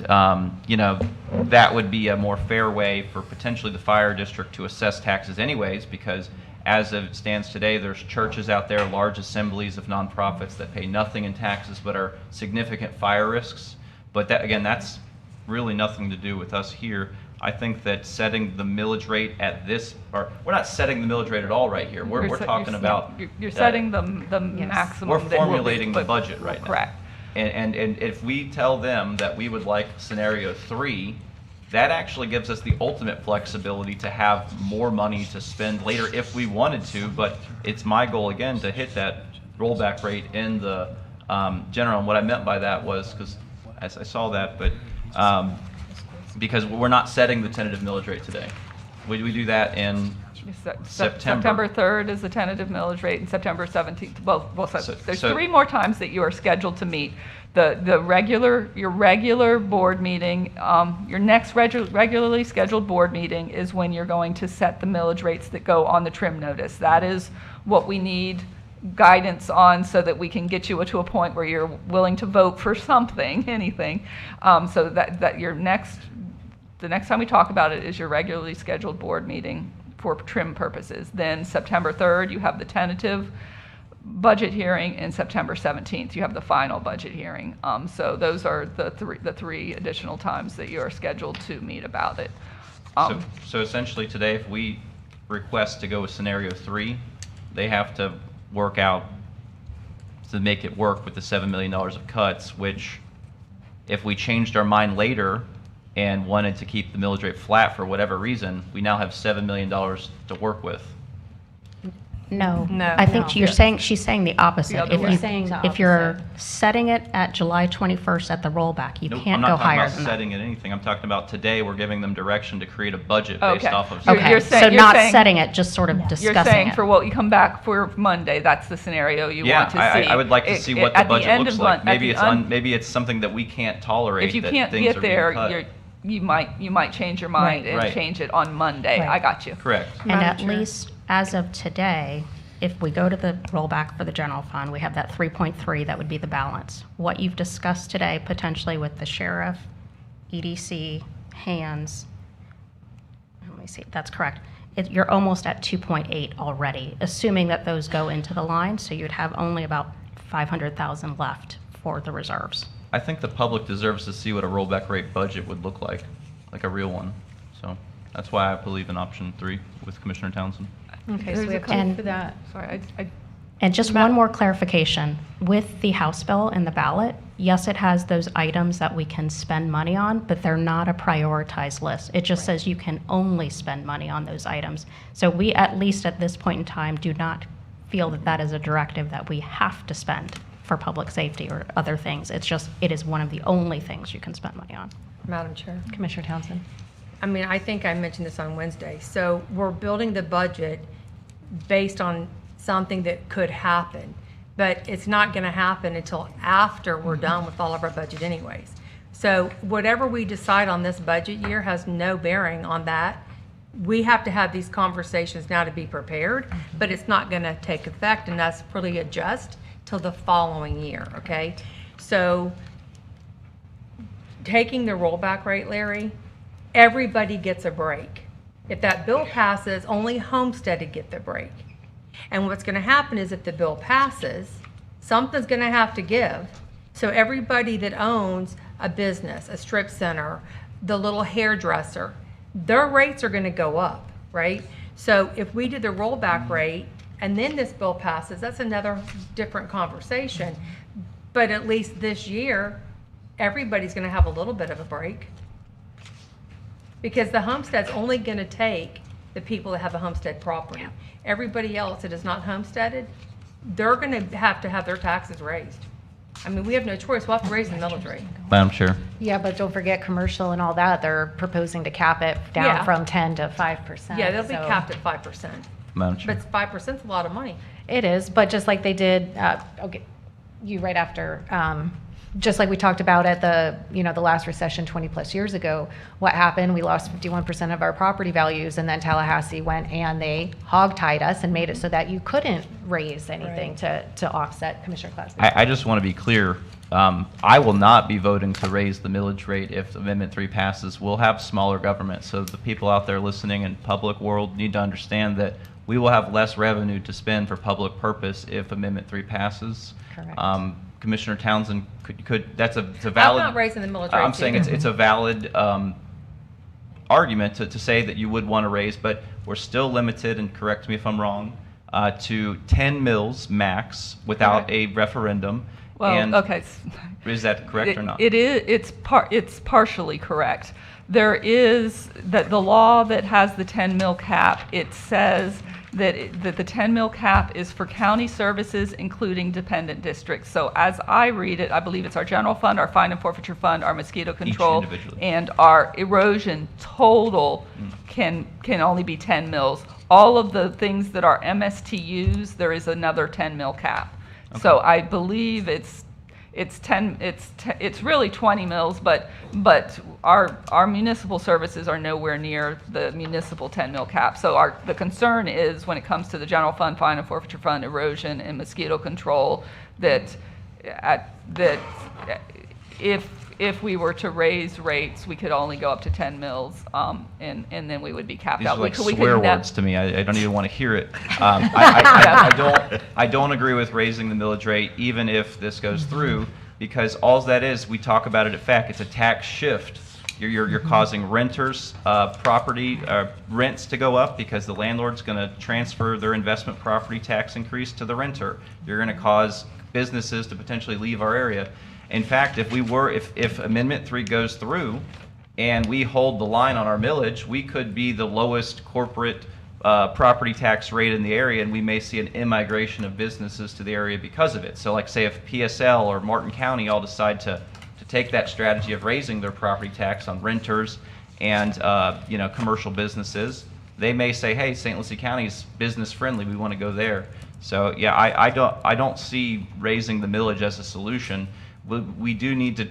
that would be a more fair way for potentially the fire district to assess taxes anyways, because as it stands today, there's churches out there, large assemblies of nonprofits that pay nothing in taxes but are significant fire risks. But that's really nothing to do with us here. I think that setting the millage rate at this, or we're not setting the millage rate at all right here. We're talking about. You're setting the maximum. We're formulating the budget right now. Correct. And if we tell them that we would like scenario 3, that actually gives us the ultimate flexibility to have more money to spend later if we wanted to, but it's my goal again to hit that rollback rate in the general. And what I meant by that was, because as I saw that, but because we're not setting the tentative millage rate today. We do that in September. September 3rd is the tentative millage rate, and September 17th. There's so- 3 more times that you are scheduled to meet. Your regular board meeting, your next regularly scheduled board meeting is when you're going to set the millage rates that go on the trim notice. That is what we need guidance on so that we can get you to a point where you're willing to vote for something, anything. So that the next time we talk about it is your regularly scheduled board meeting for trim purposes. Then September 3rd, you have the tentative budget hearing, and September 17th, you have the final budget hearing. So those are the three additional times that you are scheduled to meet about it. So essentially today, if we request to go with scenario 3, they have to work out to make it work with the $7 million of cuts, which if we changed our mind later and wanted to keep the millage rate flat for whatever reason, we now have $7 million to work with. No. No. I think No. she's saying the opposite. The other If way. you- Saying the If you're opposite. setting it at July 21st at the rollback, you Nope, can't I'm go not talking higher about than that. setting it anything. I'm talking about today, we're giving them direction to create a budget based Okay. off of. You're- Okay, you're so saying- not setting it, just sort of You're discussing saying it. for what you come back for Monday, that's the scenario you Yeah, want to see. I would like to see what the At budget end looks of like. at Maybe the it's maybe it's something that we can't tolerate. If you that can't things get are being there, cut. you might change your mind Right. and Right. change it on Monday. Right. I got you. Correct. And Madam at Chair. least as of today, if we go to the rollback for the general fund, we have that 3.3, that would be the balance. What you've discussed today, potentially with the sheriff, EDC, hands, let me see, that's correct. You're almost at 2.8 already, assuming that those go into the line, so you'd have only about 500,000 left for the reserves. I think the public deserves to see what a rollback rate budget would look like a real one. So that's why I believe in option 3 with Commissioner Townsend. Okay, so There's we a have couple- time for that. Sorry, I And just one more clarification, with the House bill and the ballot, yes, it has those items that we can spend money on, but they're not a prioritized list. It just says you can only spend money on those items. So we, at least at this point in time, do not feel that that is a directive that we have to spend for public safety or other things. It's just, it is one of the only things you can spend money on. Madam Chair. Commissioner Townsend. I mean, I think I mentioned this on Wednesday. So we're building the budget based on something that could happen, but it's not going to happen until after we're done with all of our budget anyways. So whatever we decide on this budget year has no bearing on that. We have to have these conversations now to be prepared, but it's not going to take effect and that's really adjust till the following year, okay? So taking the rollback rate, Larry, everybody gets a break. If that bill passes, only homesteaded get the break. And what's going to happen is if the bill passes, something's going to have to give. So everybody that owns a business, a strip center, the little hairdresser, their rates are going to go up, right? So if we did the rollback rate and then this bill passes, that's another different conversation. But at least this year, everybody's going to have a little bit of a break. Because the homestead's only going to take the people that have a homestead property. Everybody else that is not homesteaded, they're going to have their taxes raised. I mean, we have no choice. We'll have to raise the millage rate. Madam Chair. Yeah, but don't forget commercial and all that, they're proposing to cap it Yeah. down from 10 to 5%. Yeah, they'll be so- capped at 5%. Madam But Chair. 5%'s a lot of money. It is, but just like they did, okay, you right after, just like we talked about at the, the last recession 20 plus years ago, what happened? We lost 51% of our property values, and then Tallahassee went and they hog-tied us and made it so that you couldn't raise anything to offset. Commissioner Klasky. I just want to be clear. I will not be voting to raise the millage rate if Amendment 3 passes. We'll have smaller government. So the people out there listening in public world need to understand that we will have less revenue to spend for public purpose if Amendment 3 passes. Correct. Commissioner Townsend it's a valid. I'm not raising the millage rate. I'm saying it's a valid argument to say that you would want to raise, but we're still limited, and correct me if I'm wrong, to 10 mills max without Correct. a referendum. Well, And okay. is that correct or not? It is, it's partially correct. There is, that the law that has the 10 mil cap, it says that the 10 mil cap is for county services, including dependent districts. So as I read it, I believe it's our general fund, our fine and forfeiture fund, our mosquito control, individually. and our erosion total can only be 10 mils. All of the things that are MSTUs, there is another 10 mil cap. So I believe it's really 20 mils, but our municipal services are nowhere near the municipal 10 mil cap. So the concern is when it comes to the general fund, fine and forfeiture fund, erosion, and mosquito control, that if we were to raise rates, we could only go up to 10 mils, and then we would be capped These out. are like We could swear nev- words to me. I don't even want to hear it. I don't agree with raising the millage rate, even if this goes through, because all that is, we talk about it at FAC, it's a tax shift. You're causing renters, property rents to go up because the landlord's going to transfer their investment property tax increase to the renter. You're going to cause businesses to potentially leave our area. In fact, if Amendment 3 goes through and we hold the line on our millage, we could be the lowest corporate property tax rate in the area, and we may see an immigration of businesses to the area because of it. So like say if PSL or Martin County all decide to take that strategy of raising their property tax on renters and commercial businesses, they may say, hey, St. Lucie County is business friendly, we want to go there. So yeah, I don't see raising the millage as a solution. We do need to,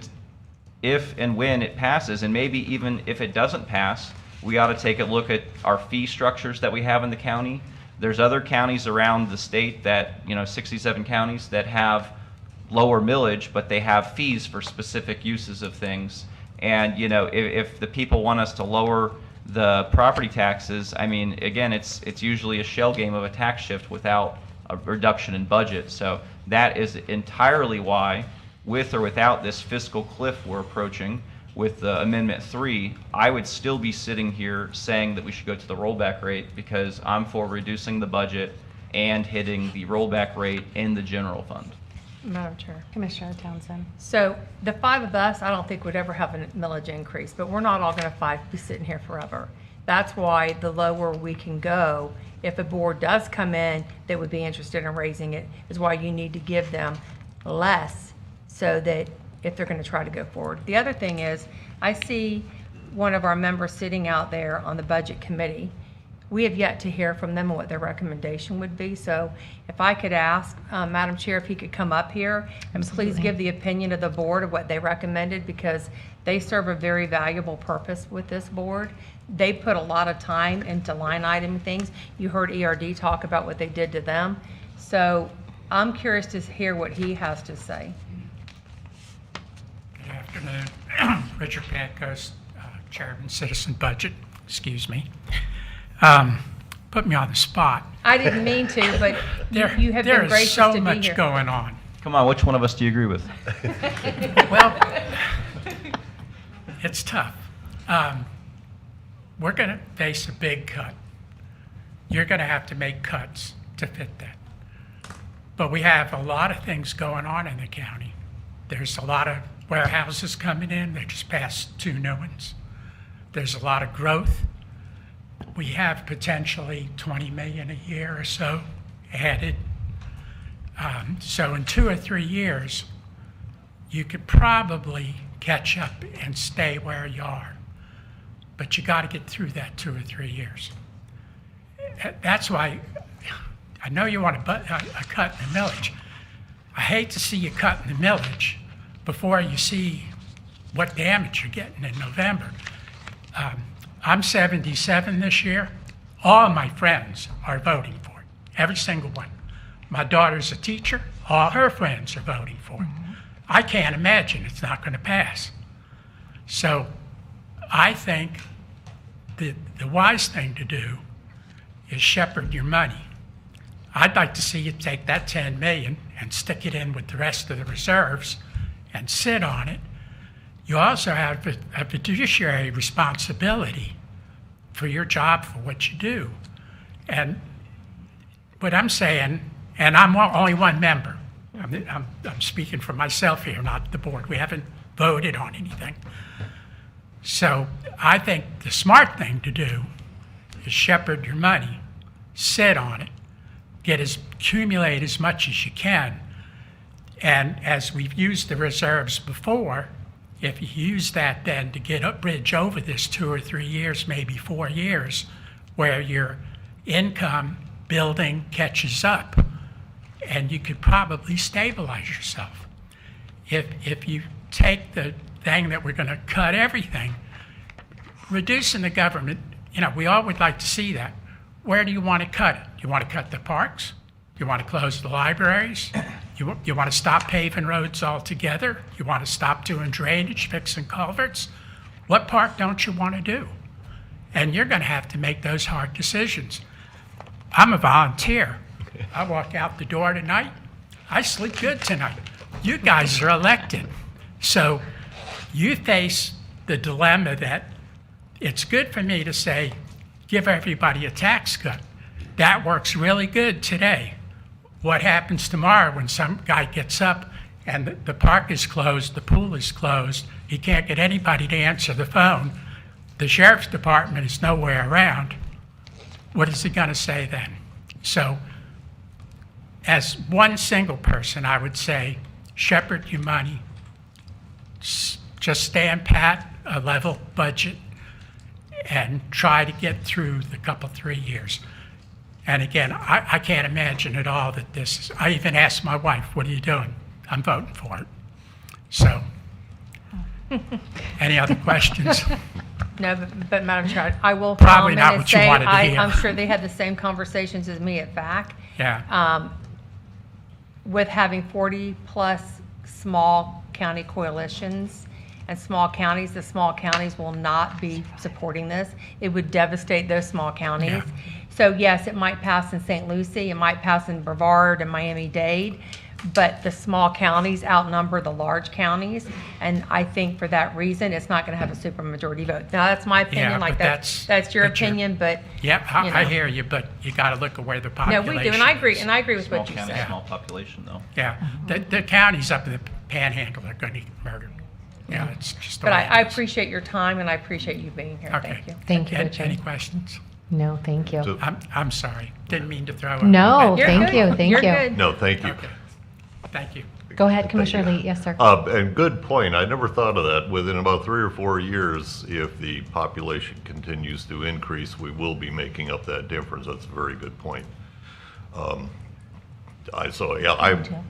if and when it passes, and maybe even if it doesn't pass, we ought to take a look at our fee structures that we have in the county. There's other counties around the state that, 67 counties that have lower millage, but they have fees for specific uses of things. And, if the people want us to lower the property taxes, I mean, again, it's usually a shell game of a tax shift without a reduction in budget. So that is entirely why, with or without this fiscal cliff we're approaching with Amendment 3, I would still be sitting here saying that we should go to the rollback rate, because I'm for reducing the budget and hitting the rollback rate in the general fund. Madam Chair. Commissioner Townsend. So the five of us, I don't think would ever have a millage increase, but we're not all going to be sitting here forever. That's why the lower we can go, if a board does come in that would be interested in raising it, is why you need to give them less, so that if they're going to try to go forward. The other thing is, I see one of our members sitting out there on the budget committee. We have yet to hear from them what their recommendation would be. So if I could ask Madam Chair if he could come up here and please give the opinion of the board of what they recommended, because they serve a very valuable purpose with this board. They put a lot of time into line item things. You heard ERD talk about what they did to them. So I'm curious to hear what he has to say. Good afternoon. Richard Pankos, Chairman Citizen Budget, excuse me. Put me on the spot. I didn't mean to, but you have been gracious to be here. There is so much going on. Come on, which one of us do you agree with? Well, it's tough. We're going to face a big cut. You're going to have to make cuts to fit that. But we have a lot of things going on in the county. There's a lot of warehouses coming in. They just passed 2 new ones. There's a lot of growth. We have potentially 20 million a year or so added. So in 2 or 3 years, you could probably catch up and stay where you are. But you got to get through that 2 or 3 years. That's why I know you want a cut in the millage. I hate to see you cut in the millage before you see what damage you're getting in November. I'm 77 this year. All of my friends are voting for it, every single one. My daughter's a teacher. All her friends are voting for it. I can't imagine it's not going to pass. So I think the wise thing to do is shepherd your money. I'd like to see you take that 10 million and stick it in with the rest of the reserves and sit on it. You also have a fiduciary responsibility for your job, for what you do. And what I'm saying, and I'm only one member, I'm speaking for myself here, not the board. We haven't voted on anything. So I think the smart thing to do is shepherd your money, sit on it, accumulate as much as you can. And as we've used the reserves before, if you use that then to get a bridge over this 2 or 3 years, maybe 4 years, where your income building catches up, and you could probably stabilize yourself. If you take the thing that we're going to cut everything, reducing the government, we all would like to see that. Where do you want to cut it? You want to cut the parks? You want to close the libraries? You want to stop paving roads altogether? You want to stop doing drainage, fixing culverts? What part don't you want to do? And you're going to have to make those hard decisions. I'm a volunteer. I walk out the door tonight. I sleep good tonight. You guys are elected. So you face the dilemma that it's good for me to say, give everybody a tax cut. That works really good today. What happens tomorrow when some guy gets up and the park is closed, the pool is closed, he can't get anybody to answer the phone, the sheriff's department is nowhere around? What is he going to say then? So as one single person, I would say, shepherd your money, just stand pat, a level budget, and try to get through the couple, 3 years. And again, I can't imagine at all that this is, I even asked my wife, what are you doing? I'm voting for it. So, any other questions? No, but Madam Chair, I will Probably comment not and what you say, wanted to hear. I'm sure they had the same conversations as me at VAC. Yeah. With having 40-plus small county coalitions and small counties, the small counties will not be supporting this. It would devastate those small counties. Yeah. So yes, it might pass in St. Lucie, it might pass in Brevard and Miami-Dade, but the small counties outnumber the large counties, and I think for that reason, it's not going to have a supermajority vote. Now, that's my opinion, Yeah, like but that's your but you're- opinion, but, Yeah, you I know. hear you, but you got to look at where the no, population. we do, and I agree with Small what you county, said. small population, though. Yeah, the counties up in the panhandle are going to get murdered. Yeah, it's just the But way I it is. appreciate your time, and I appreciate you being here. Okay. Thank you. Thank you, Any Richard. questions? No, thank you. So- I'm sorry, didn't mean to throw it. No, You're thank good. you, thank You're you. good. No, thank you. Okay, thank you. Go ahead, Commissioner Lee. Yes, sir. And good point. I never thought of that. Within about 3 or 4 years, if the population continues to increase, we will be making up that difference. That's a very good point. I'm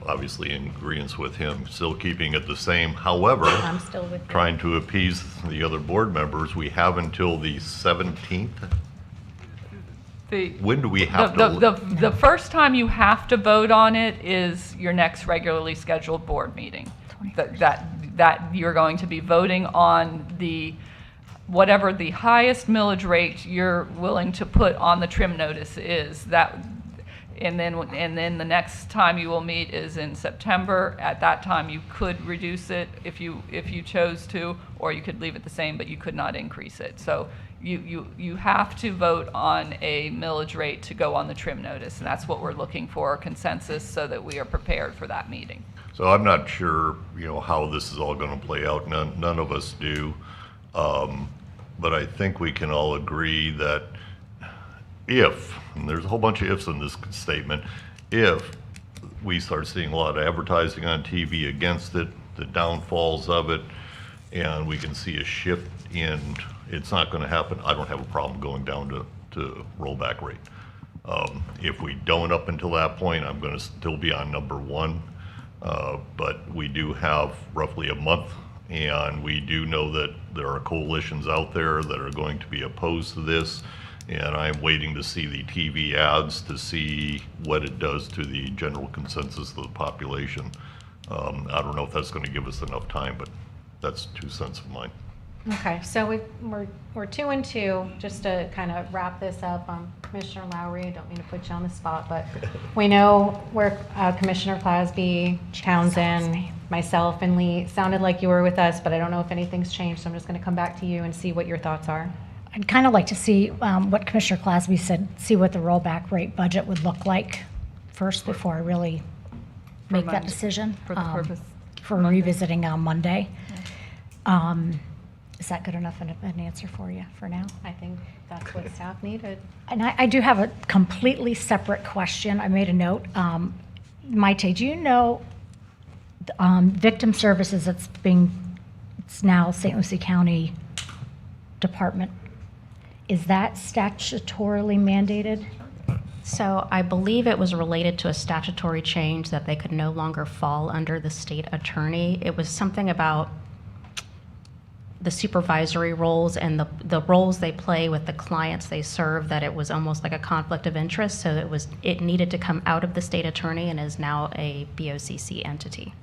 obviously in agreement with him, still keeping it the same. However, I'm still with you. trying to appease the other board members, we have until the 17th. When do we have to? The first time you have to vote on it is your next regularly scheduled board meeting. That you're going to be voting on whatever the highest millage rate you're willing to put on the trim notice is. And then the next time you will meet is in September. At that time, you could reduce it if you chose to, or you could leave it the same, but you could not increase it. So you have to vote on a millage rate to go on the trim notice, and that's what we're looking for, consensus, so that we are prepared for that meeting. So I'm not sure, how this is all going to play out. None of us do. But I think we can all agree that if, and there's a whole bunch of ifs in this statement, if we start seeing a lot of advertising on TV against it, the downfalls of it, and we can see a shift in, it's not going to happen, I don't have a problem going down to rollback rate. If we don't up until that point, I'm going to still be on number 1. But we do have roughly a month, and we do know that there are coalitions out there that are going to be opposed to this. And I'm waiting to see the TV ads to see what it does to the general consensus of the population. I don't know if that's going to give us enough time, but that's 2 cents of mine. Okay, so we're 2 and 2. Just to kind of wrap this up, Commissioner Lowry, I don't mean to put you on the spot, but we know where Commissioner Clasby, Townsend, myself, and Lee sounded like you were with us, but I don't know if anything's changed, so I'm just going to come back to you and see what your thoughts are. I'd kind of like to see what Commissioner Clasby said, see what the rollback rate budget would look like first before I really make that Monday. decision. For the purpose. For Monday. revisiting on Monday. Is that good enough an answer for you for now? I think that's what staff needed. And I do have a completely separate question. I made a note. Maite, do you know victim services it's now St. Lucie County Department, is that statutorily mandated? So I believe it was related to a statutory change that they could no longer fall under the state attorney. It was something about the supervisory roles and the roles they play with the clients they serve, that it was almost like a conflict of interest. So it needed to come out of the state attorney and is now a BOCC entity.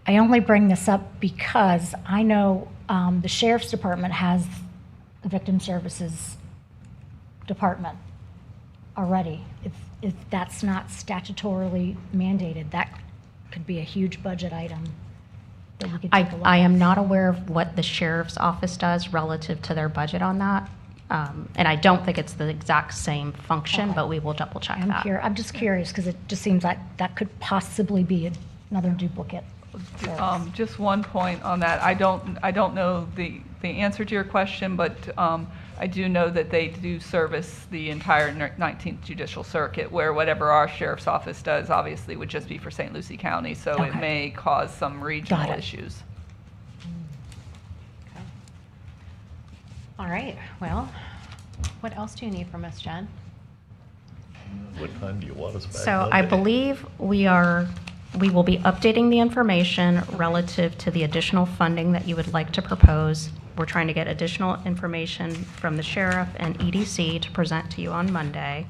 I only bring this up because I know the sheriff's department has a victim services department already. If that's not statutorily mandated, that could be a huge budget item that we could take a look I am at. not aware of what the sheriff's office does relative to their budget on that. And I don't think it's the exact same function, Okay. but we will double check that. I'm just curious because it just seems like that could possibly be another duplicate. service. Just one point on that. I don't know the answer to your question, but I do know that they do service the entire 19th Judicial Circuit, where whatever our sheriff's office does obviously would just be for St. Lucie County, so it Okay. may cause some regional Got it. issues. All right, well, what else do you need from us, Jen? What time do you want us back? So I Monday? believe we will be updating the information relative to the additional funding that you would like to propose. We're trying to get additional information from the sheriff and EDC to present to you on Monday,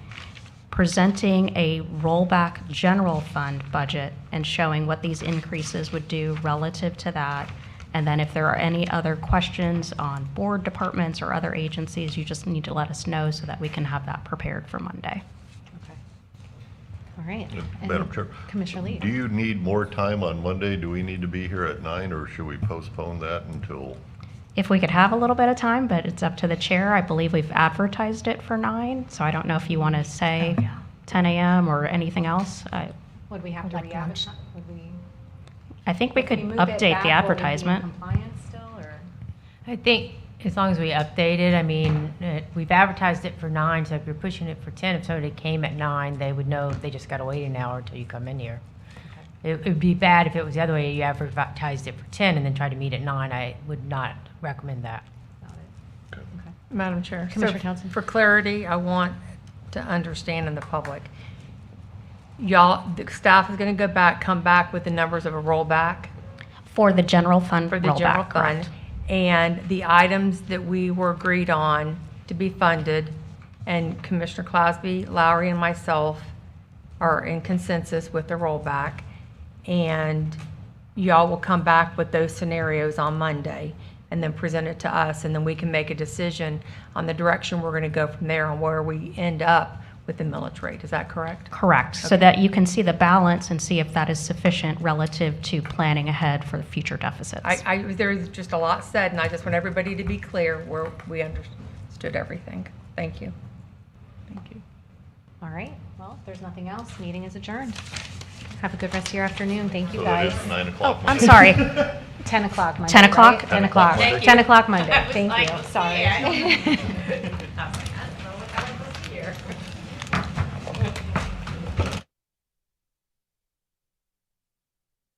presenting a rollback general fund budget and showing what these increases would do relative to that. And then if there are any other questions on board departments or other agencies, you just need to let us know so that we can have that prepared for Monday. Okay. All right. And Madam Chair. Commissioner Lee. Do you need more time on Monday? Do we need to be here at 9, or should we postpone that until? If we could have a little bit of time, but it's up to the chair. I believe we've advertised it for 9, so I don't know if you want to say 10 a.m. or anything else. Would we have to I'd like lunch. re-advertise? Would we? I think we could if move it update back, the will we be in advertisement. compliance still, or? I think as long as we update it, I mean, we've advertised it for 9, so if you're pushing it for 10, if somebody came at 9, they would know they just got to wait an hour until you come in here. It would be bad if it was the other way, you advertised it for 10 and then tried to meet at 9. I would not recommend that. Got it. Okay. Madam Chair. Commissioner So Townsend. For clarity, I want to understand in the public, y'all, the staff is going to go back, come back with the numbers of a rollback For the general fund for the general rollback, fund. correct? And the items that we were agreed on to be funded, and Commissioner Clasby, Lowry, and myself are in consensus with the rollback. And y'all will come back with those scenarios on Monday and then present it to us, and then we can make a decision on the direction we're going to go from there on where we end up with the millage rate. Is that correct? Correct, so that you can see the balance and see if that is sufficient relative to planning ahead for the future deficits. There's just a lot said, and I just want everybody to be clear where we understood everything. Thank you. Thank you. All right, well, if there's nothing else, meeting is adjourned. Have a good rest of your afternoon. Thank you, So guys. it is 9 o'clock. I'm Monday. sorry. 10 o'clock Monday. 10 o'clock? Right? 10 o'clock. Monday. 10 o'clock Monday. Thank you. Sorry.